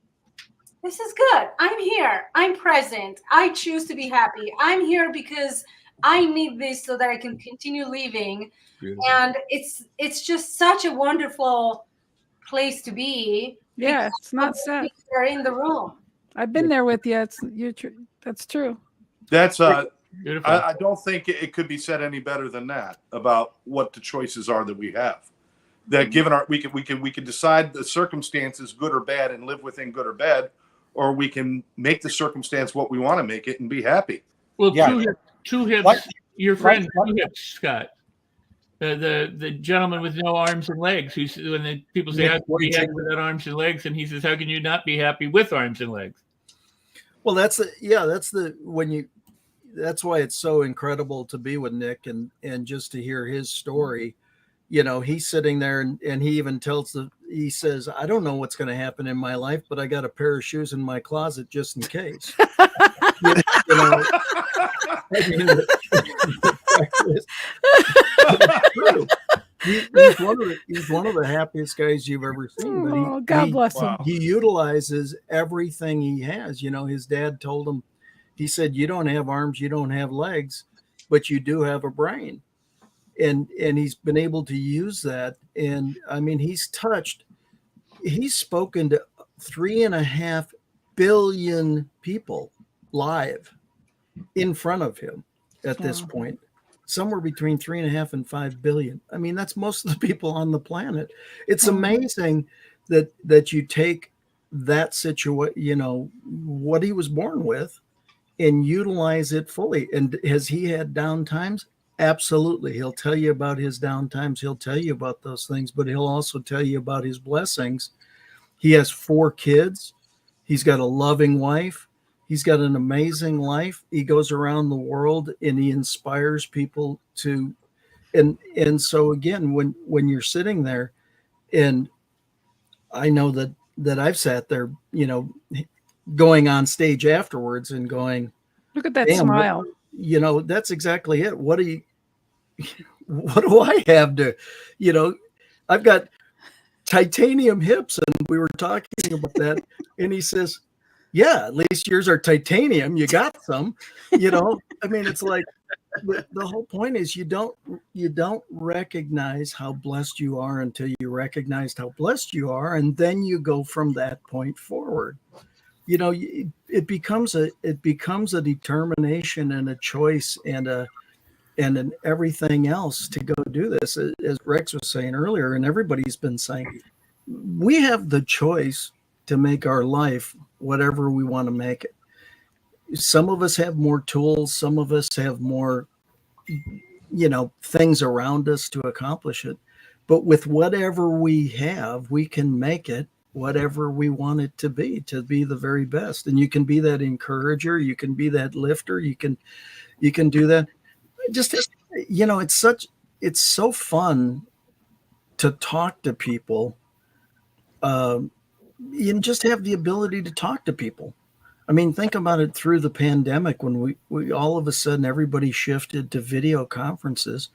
this is good. I'm here. I'm present. I choose to be happy. I'm here because I need this so that I can continue living. Beautiful. And it's just such a wonderful place to be. Yeah, it's not sad. They're in the room. I've been there with you. That's true. That's beautiful. I don't think it could be said any better than that about what the choices are that we have. That given we can decide the circumstances, good or bad, and live within good or bad, or we can make the circumstance what we want to make it and be happy. Well, yeah. Two hips. Your friend, two hips, Scott. The gentleman with no arms and legs, who's when the people say, "How can you be happy without arms and legs?" and he says, "How can you not be happy with arms and legs?" Well, that's why it's so incredible to be with Nick and just to hear his story. He's sitting there and he even he says, I don't know what's going to happen in my life, but I got a pair of shoes in my closet just in case. He's one of the happiest guys you've ever seen. Oh, God bless him. He utilizes everything he has. His dad told him, he said, you don't have arms, you don't have legs, but you do have a brain. And he's been able to use that. And I mean, he's spoken to 3.5 billion people live in front of him at this point, somewhere between 3.5 and 5 billion. I mean, that's most of the people on the planet. It's amazing that you take that situation, what he was born with, and utilize it fully. And has he had down times? Absolutely. He'll tell you about his down times. He'll tell you about those things, but he'll also tell you about his blessings. He has 4 kids. He's got a loving wife. He's got an amazing life. He goes around the world and he inspires people to, and so again, when you're sitting there, and I know that I've sat there, going on stage afterwards and going, look at that smile. That's exactly it. What do I have to, I've got titanium hips, and we were talking about that, and he says, yeah, at least yours are titanium. You got some, you know. I mean, it's like the whole point is you don't recognize how blessed you are until you recognized how blessed you are, and then you go from that point forward. You know, it becomes a determination and a choice and an everything else to go do this. As Rex was saying earlier, and everybody's been saying, we have the choice to make our life whatever we want to make it. Some of us have more tools, some of us have more, you know, things around us to accomplish it. But with whatever we have, we can make it whatever we want it to be the very best. And you can be that encourager, you can be that lifter, you can do that. Just, you know, it's so fun to talk to people. You just have the ability to talk to people. I mean, think about it through the pandemic when we all of a sudden everybody shifted to video conferences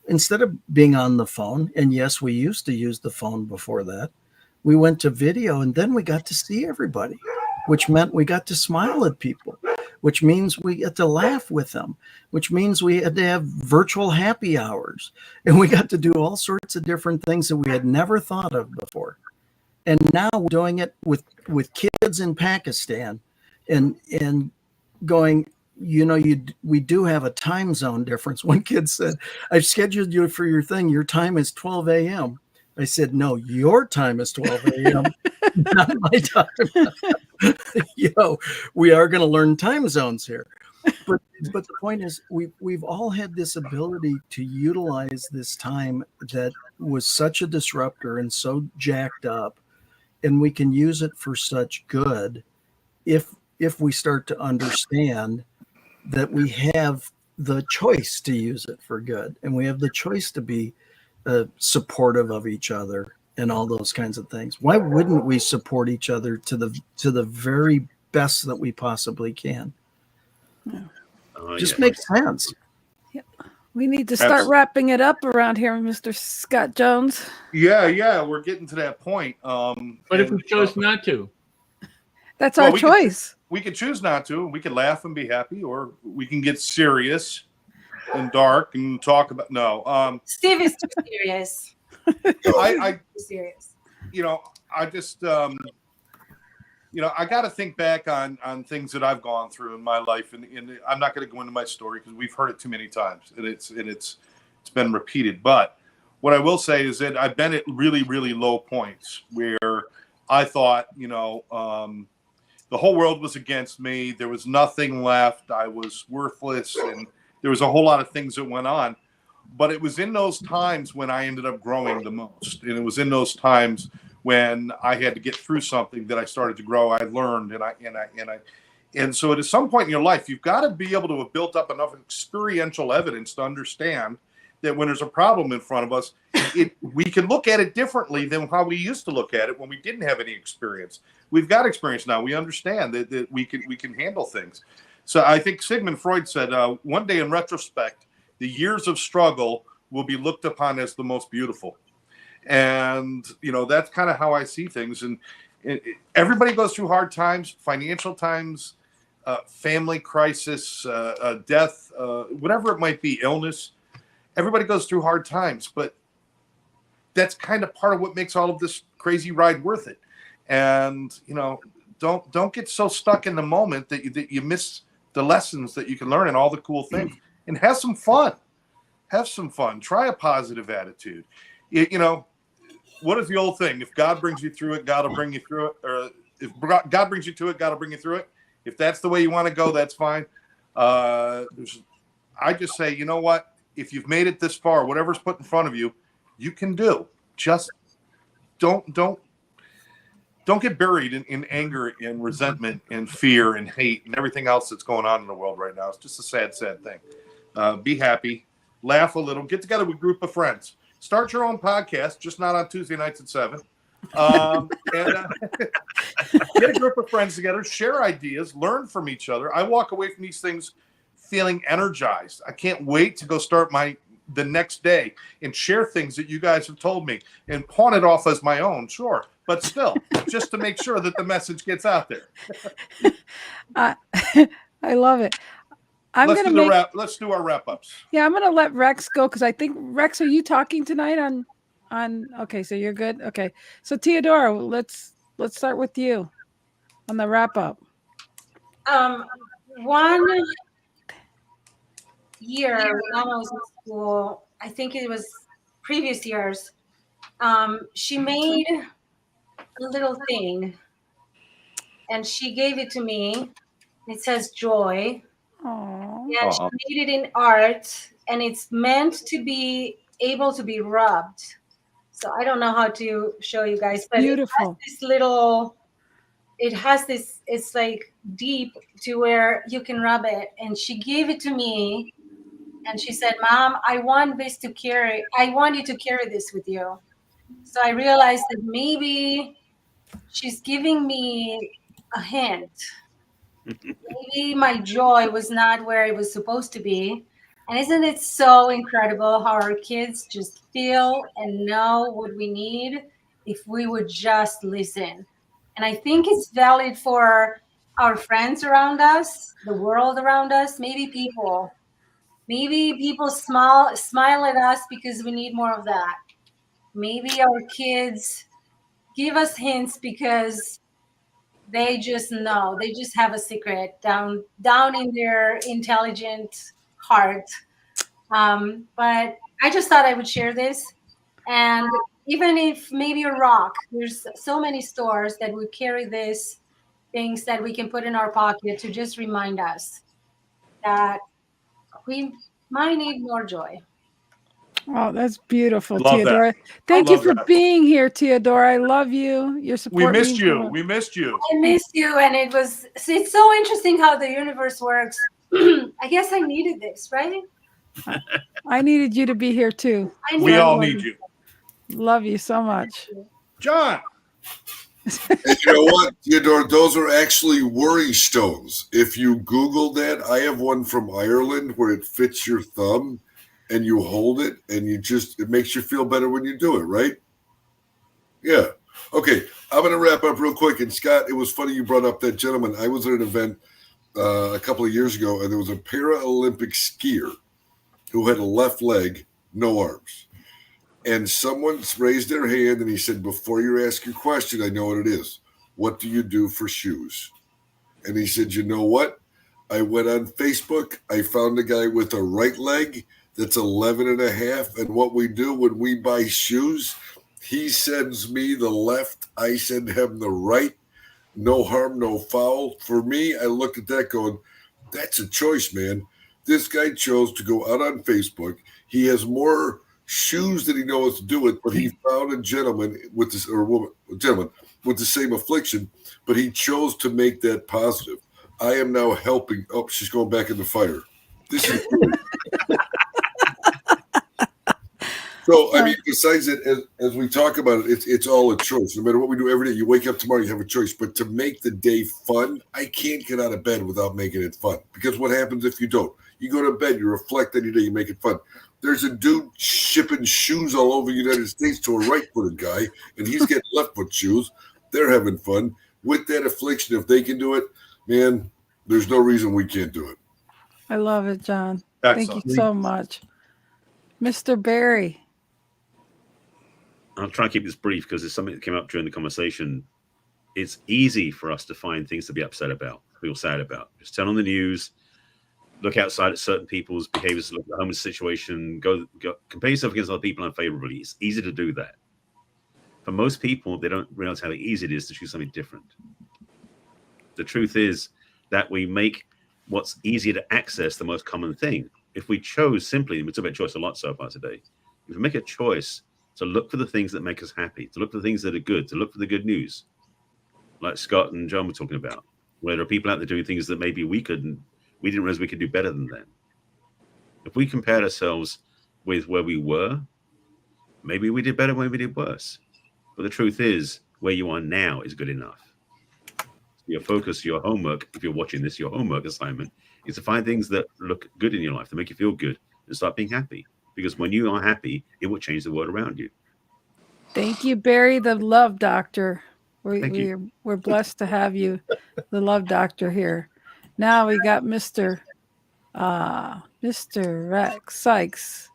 instead of being on the phone. And yes, we used to use the phone before that. We went to video, and then we got to see everybody, which meant we got to smile at people, which means we get to laugh with them, which means we had to have virtual happy hours, and we got to do all sorts of different things that we had never thought of before. And now we're doing it with kids in Pakistan, and going, you know, we do have a time zone difference. One kid said, I've scheduled you for your thing. Your time is 12 a.m. I said, no, your time is 12 a.m., not my time. You know, we are going to learn time zones here. But the point is, we've all had this ability to utilize this time that was such a disruptor and so jacked up, and we can use it for such good if we start to understand that we have the choice to use it for good, and we have the choice to be supportive of each other and all those kinds of things. Why wouldn't we support each other to the very best that we possibly can? Yeah. Just makes sense. Yeah. We need to start wrapping it up around here, Mr. Scott Jones. Yeah, we're getting to that point. But if we chose not to? That's our choice. We could choose not to. We could laugh and be happy, or we can get serious and dark and talk about Steve is too serious. I too serious. You know, I just you know, I got to think back on things that I've gone through in my life, and I'm not going to go into my story because we've heard it too many times, and it's been repeated. But what I will say is that I've been at really, really low points where I thought, you know, the whole world was against me. There was nothing left. I was worthless, and there was a whole lot of things that went on. But it was in those times when I ended up growing the most, and it was in those times when I had to get through something that I started to grow. I learned, and so at some point in your life, you've got to be able to have built up enough experiential evidence to understand that when there's a problem in front of us, we can look at it differently than how we used to look at it when we didn't have any experience. We've got experience now. We understand that we can handle things. So I think Sigmund Freud said, one day in retrospect, the years of struggle will be looked upon as the most beautiful. And, you know, that's kind of how I see things. And everybody goes through hard times, financial times, family crisis, death, whatever it might be, illness. Everybody goes through hard times, but that's kind of part of what makes all of this crazy ride worth it. And, you know, don't get so stuck in the moment that you miss the lessons that you can learn and all the cool things. And have some fun. Have some fun. Try a positive attitude. You know, what is the old thing? If God brings you through it, God will bring you through it. Or if God brings you to it, God will bring you through it. If that's the way you want to go, that's fine. I just say, you know what? If you've made it this far, whatever's put in front of you, you can do. Just don't get buried in anger and resentment and fear and hate and everything else that's going on in the world right now. It's just a sad, sad thing. Be happy, laugh a little, get together with a group of friends. Start your own podcast, just not on Tuesday nights at 7. And get a group of friends together, share ideas, learn from each other. I walk away from these things feeling energized. I can't wait to go start my the next day and share things that you guys have told me and pawn it off as my own, sure, but still, just to make sure that the message gets out there. I love it. Let's do our wrap ups. Yeah, I'm gonna let Rex go because I think Rex, are you talking tonight on? Okay, so you're good. Okay, so Theodora, let's start with you on the wrap up. 1 year when I was in school, I think it was previous years, she made a little thing and she gave it to me. It says joy. Aww. And she made it in art, and it's meant to be able to be rubbed. So I don't know how to show you guys, but Beautiful. it has this, it's like deep to where you can rub it. And she gave it to me and she said, Mom, I want you to carry this with you. So I realized that maybe she's giving me a hint. Maybe my joy was not where it was supposed to be. And isn't it so incredible how our kids just feel and know what we need if we would just listen? And I think it's valid for our friends around us, the world around us, maybe people smile at us because we need more of that. Maybe our kids give us hints because they just know, they just have a secret down in their intelligent heart. But I just thought I would share this. And even if maybe a rock, there's so many stores that would carry these things that we can put in our pocket to just remind us that we might need more joy. Oh, that's beautiful, Love Theodora. that. Thank you for that. being here, Theodora. I love you. Your support. We missed means you. a lot. We missed you. I missed you, and it's so interesting how the universe works. I guess I needed this, right? I needed you to be here too. We all need you. Love you so much. John. And you know what, Theodore? Those are actually worry stones. If you Google that, I have one from Ireland where it fits your thumb and you hold it and it makes you feel better when you do it, right? Yeah. Okay. I'm going to wrap up real quick. And Scott, it was funny you brought up that gentleman. I was at an event a couple of years ago, and there was a Paralympic skier who had a left leg, no arms. And someone raised their hand and he said, before you ask your question, I know what it is. What do you do for shoes? And he said, you know what? I went on Facebook. I found a guy with a right leg that's 11 and a half. And what we do when we buy shoes, he sends me the left. I send him the right. No harm, no foul. For me, I looked at that going, that's a choice, man. This guy chose to go out on Facebook. He has more shoes that he knows to do it, but he found a gentleman with this, or a woman, a gentleman with the same affliction, but he chose to make that positive. I am now helping. Oh, she's going back in the fire. This is so. I mean, besides it, as we talk about it, it's all a choice. No matter what we do every day, you wake up tomorrow, you have a choice. But to make the day fun, I can't get out of bed without making it fun. Because what happens if you don't? You go to bed, you reflect on your day, you make it fun. There's a dude shipping shoes all over the United States to a right-footed guy, and he's getting left-foot shoes. They're having fun. With that affliction, if they can do it, man, there's no reason we can't do it. I love it, John. Excellent. Thank you so much. Mr. Barry. I'll try and keep this brief because it's something that came up during the conversation. It's easy for us to find things to be upset about, feel sad about. Just turn on the news, look outside at certain people's behaviors, look at the homeless situation, go compare yourself against other people unfavorably. It's easy to do that. For most people, they don't realize how easy it is to choose something different. The truth is that we make what's easier to access the most common thing. If we chose simply, and we talk about choice a lot so far today, if we make a choice to look for the things that make us happy, to look for the things that are good, to look for the good news, like Scott and John were talking about, where there are people out there doing things that maybe we didn't realize we could do better than them. If we compared ourselves with where we were, maybe we did better, maybe we did worse. But the truth is, where you are now is good enough. So your focus, your homework, if you're watching this, your homework assignment is to find things that look good in your life, that make you feel good, and start being happy. because when you are happy, it will change the world around you. Thank you, Barry, the love doctor. Thank you. We're blessed to have you, the love doctor, here. Now we got Mr. Rex Sykes.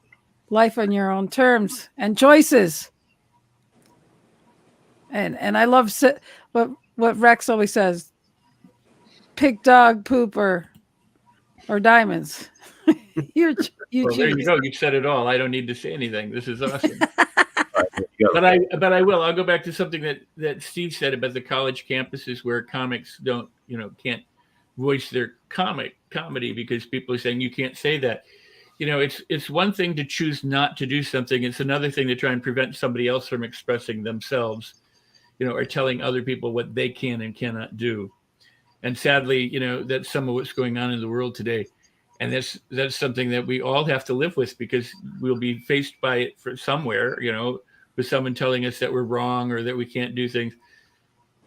Life on your own terms and choices. And I love what Rex always says: pick dog, poop, or diamonds. you Well, there you choose. go. You said it all. I don't need to say anything. This is awesome. But I will. I'll go back to something that Steve said about the college campuses where comics can't voice their comedy because people are saying you can't say that. It's one thing to choose not to do something. It's another thing to try and prevent somebody else from expressing themselves, or telling other people what they can and cannot do. And sadly, that's some of what's going on in the world today. And that's something that we all have to live with because we'll be faced by it for somewhere, with someone telling us that we're wrong or that we can't do things.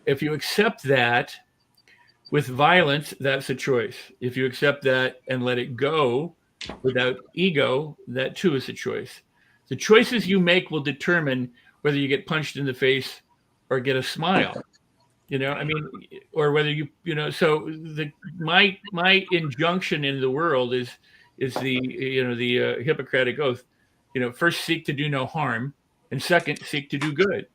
If you accept that with violence, that's a choice. If you accept that and let it go without ego, that too is a choice. The choices you make will determine whether you get punched in the face or get a smile. Or whether so my injunction in the world is the Hippocratic oath, first seek to do no harm and second seek to do good.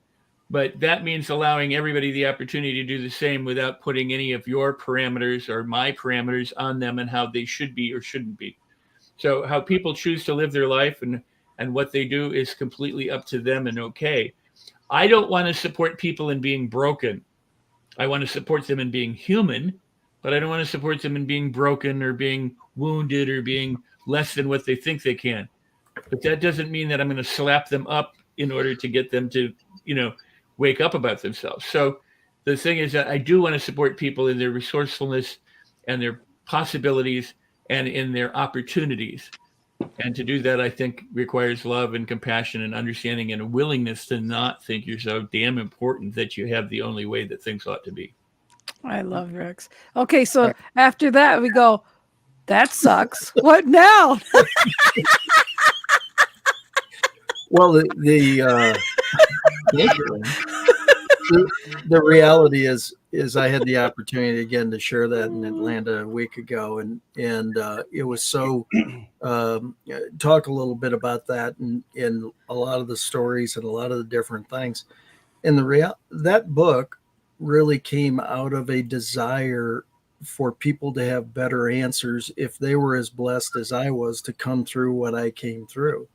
But that means allowing everybody the opportunity to do the same without putting any of your parameters or my parameters on them and how they should be or shouldn't be. So how people choose to live their life and what they do is completely up to them and okay. I don't want to support people in being broken. I want to support them in being human, but I don't want to support them in being broken or being wounded or being less than what they think they can. But that doesn't mean that I'm going to slap them up in order to get them to, wake up about themselves. So the thing is that I do want to support people in their resourcefulness and their possibilities and in their opportunities. And to do that, I think requires love and compassion and understanding and a willingness to not think you're so damn important that you have the only way that things ought to be. I love Rex. Okay, so after that we go, that sucks. What now? Well, the reality is I had the opportunity again to share that in Atlanta a week ago, and it was so talk a little bit about that and in a lot of the stories and a lot of the different things. And that book really came out of a desire for people to have better answers if they were as blessed as I was to come through what I came through.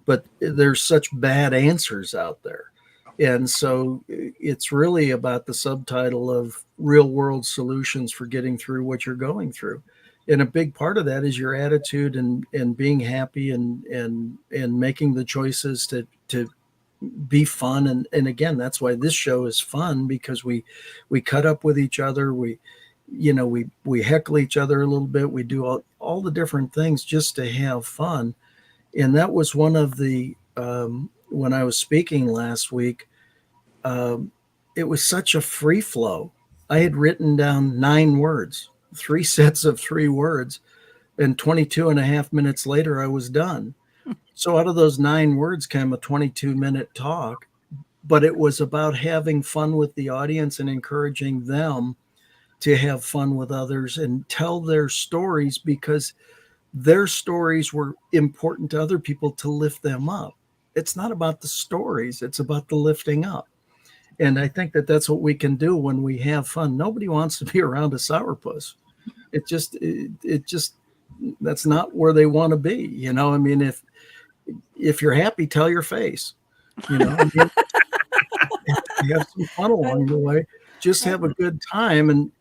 But there's such bad answers out there. And so it's really about the subtitle of real world solutions for getting through what you're going through. And a big part of that is your attitude and being happy and making the choices to be fun. And again, that's why this show is fun, because we cut up with each other. We heckle each other a little bit. We do all the different things just to have fun. And that was one of the, when I was speaking last week, it was such a free flow. I had written down 9 words, 3 sets of 3 words, and 22 and a half minutes later, I was done. So out of those 9 words came a 22-minute talk, but it was about having fun with the audience and encouraging them to have fun with others and tell their stories, because their stories were important to other people to lift them up. It's not about the stories. It's about the lifting up. And I think that that's what we can do when we have fun. Nobody wants to be around a sourpuss. It just that's not where they want to be. I mean, if you're happy, tell your face, you have some fun along the way, just have a good time. And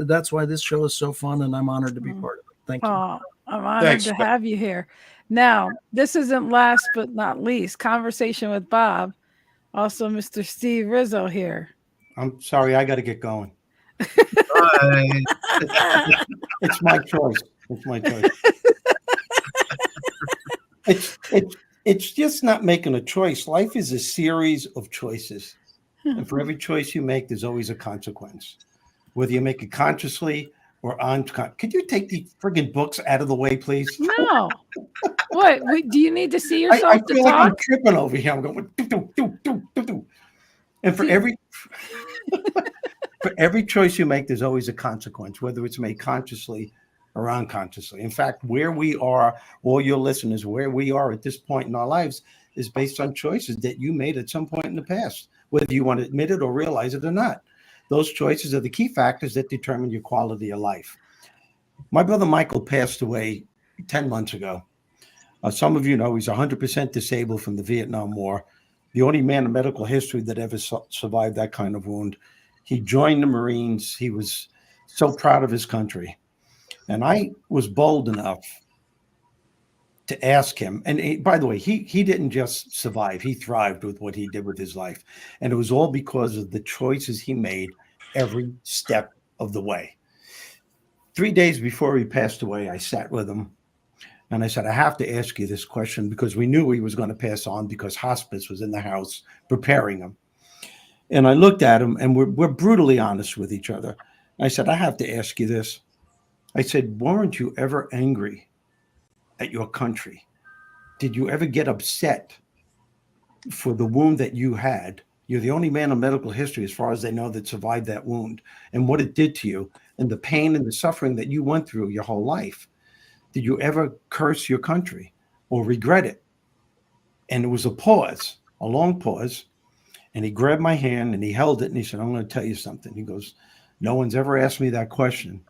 that's why this show is so fun. And I'm honored to be part of it. Thank you. Oh, I'm honored to have you here. Now, this isn't last but not least, Conversation with Bob. Also, Mr. Steve Rizzo here. I'm sorry, I got to get going. It's my choice. It's my choice. It's just not making a choice. Life is a series of choices. And for every choice you make, there's always a consequence. Whether you make it consciously or unconsciously. Could you take the friggin' books out of the way, please? No. What? Do you need to see I yourself to feel like I'm talk? tripping over here. I'm going, do, do, do, do, do, do. And for See- every for every choice you make, there's always a consequence, whether it's made consciously or unconsciously. In fact, where we are, all your listeners, where we are at this point in our lives is based on choices that you made at some point in the past, whether you want to admit it or realize it or not. Those choices are the key factors that determine your quality of life. My brother Michael passed away 10 months ago. Some of you know he's 100% disabled from the Vietnam War, the only man in medical history that ever survived that kind of wound. He joined the Marines. He was so proud of his country. And I was bold enough to ask him. And by the way, he didn't just survive. He thrived with what he did with his life. And it was all because of the choices he made every step of the way. 3 days before he passed away, I sat with him. And I said, I have to ask you this question because we knew he was going to pass on because hospice was in the house preparing him. And I looked at him, and we're brutally honest with each other. I said, I have to ask you this. I said, weren't you ever angry at your country? Did you ever get upset for the wound that you had? You're the only man in medical history, as far as they know, that survived that wound and what it did to you and the pain and the suffering that you went through your whole life. Did you ever curse your country or regret it? And it was a pause, a long pause. And he grabbed my hand and he held it and he said, I'm going to tell you something. He goes, no one's ever asked me that question.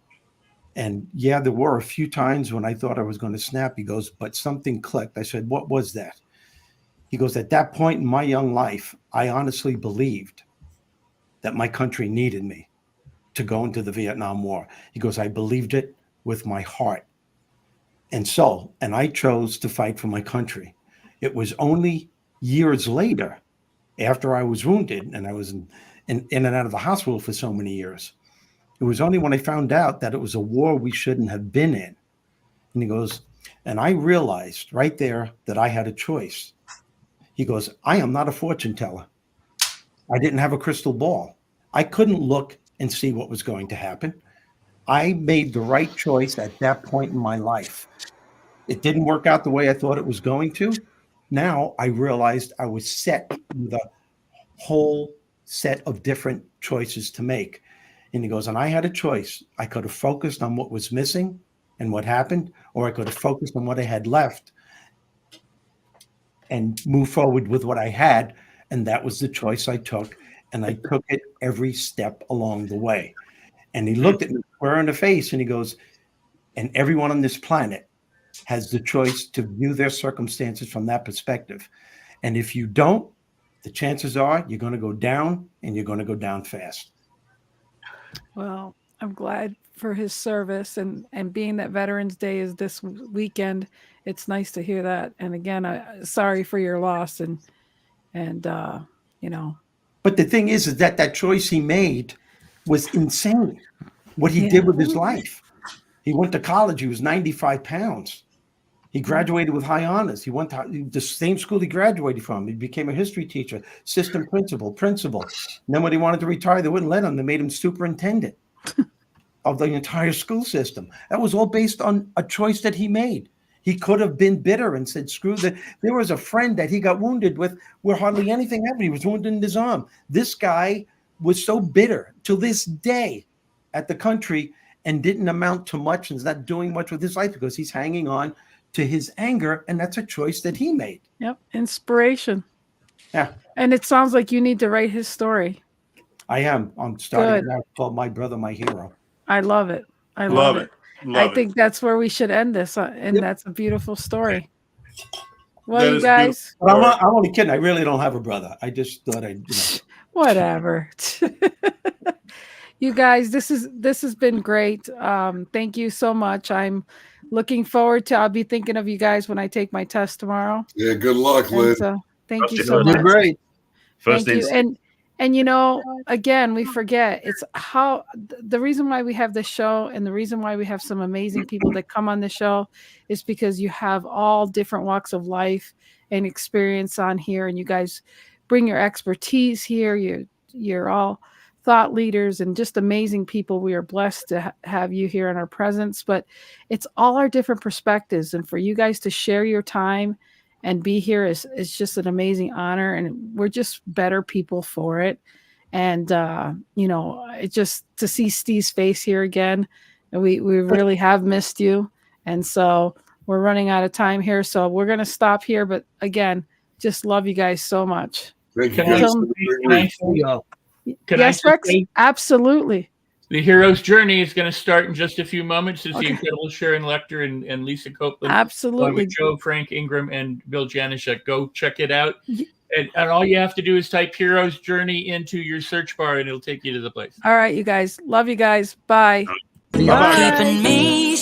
And yeah, there were a few times when I thought I was going to snap. He goes, but something clicked. I said, what was that? He goes, at that point in my young life, I honestly believed that my country needed me to go into the Vietnam War. He goes, I believed it with my heart. And I chose to fight for my country. It was only years later, after I was wounded and I was in and out of the hospital for so many years, it was only when I found out that it was a war we shouldn't have been in. And he goes, and I realized right there that I had a choice. He goes, I am not a fortune teller. I didn't have a crystal ball. I couldn't look and see what was going to happen. I made the right choice at that point in my life. It didn't work out the way I thought it was going to. Now I realized I was set with a whole set of different choices to make. And he goes, and I had a choice. I could have focused on what was missing and what happened, or I could have focused on what I had left and move forward with what I had. And that was the choice I took. And I took it every step along the way. And he looked at me square in the face and he goes, and everyone on this planet has the choice to view their circumstances from that perspective. And if you don't, the chances are you're going to go down and you're going to go down fast. Well, I'm glad for his service and being that Veterans Day is this weekend. It's nice to hear that. And again, sorry for your loss and you know. But the thing is that choice he made was insane. What he did with his life. He went to college. He was 95 pounds. He graduated with high honors. He went to the same school he graduated from. He became a history teacher, assistant principal. And then when he wanted to retire, they wouldn't let him. They made him superintendent of the entire school system. That was all based on a choice that he made. He could have been bitter and said, screw that. There was a friend that he got wounded with where hardly anything happened. He was wounded in his arm. This guy was so bitter to this day at the country and didn't amount to much and is not doing much with his life because he's hanging on to his anger, and that's a choice that he made. Yep, inspiration. Yeah. And it sounds like you need to write his story. I am. I'm starting now called My Brother, My Hero. I love it. I love it. I Love think it. that's where we should end this, and Yep. That's a beautiful story. Well, That you is guys, But I'm only kidding. I really don't have a brother. I just thought I'd, whatever. You guys, this has been great. Thank you so much. I'm looking forward to. I'll be thinking of you guys when I take my test tomorrow. Yeah, good luck, Lynn. And so, thank you so You're much. You're great. First Thank you. instinct. And again, we forget it's how the reason why we have this show and the reason why we have some amazing people that come on the show is because you have all different walks of life and experience on here, and you guys bring your expertise here. You're all thought leaders and just amazing people. We are blessed to have you here in our presence, but it's all our different perspectives. And for you guys to share your time and be here is just an amazing honor. And we're just better people for it. And, it just to see Steve's face here again, we really have missed you. And so we're running out of time here. So we're going to stop here. But again, just love you guys so much. Thank you Can guys. Yes, Rex, absolutely. The hero's journey is going to start in just a few moments. It's the incredible Sharon Lecter and Lisa Copeland. Absolutely. With Joe, Frank Ingram, and Bill Janishek. Go check it out. And all you have to do is type hero's journey into your search bar and it'll take you to the place. All right, you guys. Love you guys. Bye. Bye-bye. Keeping me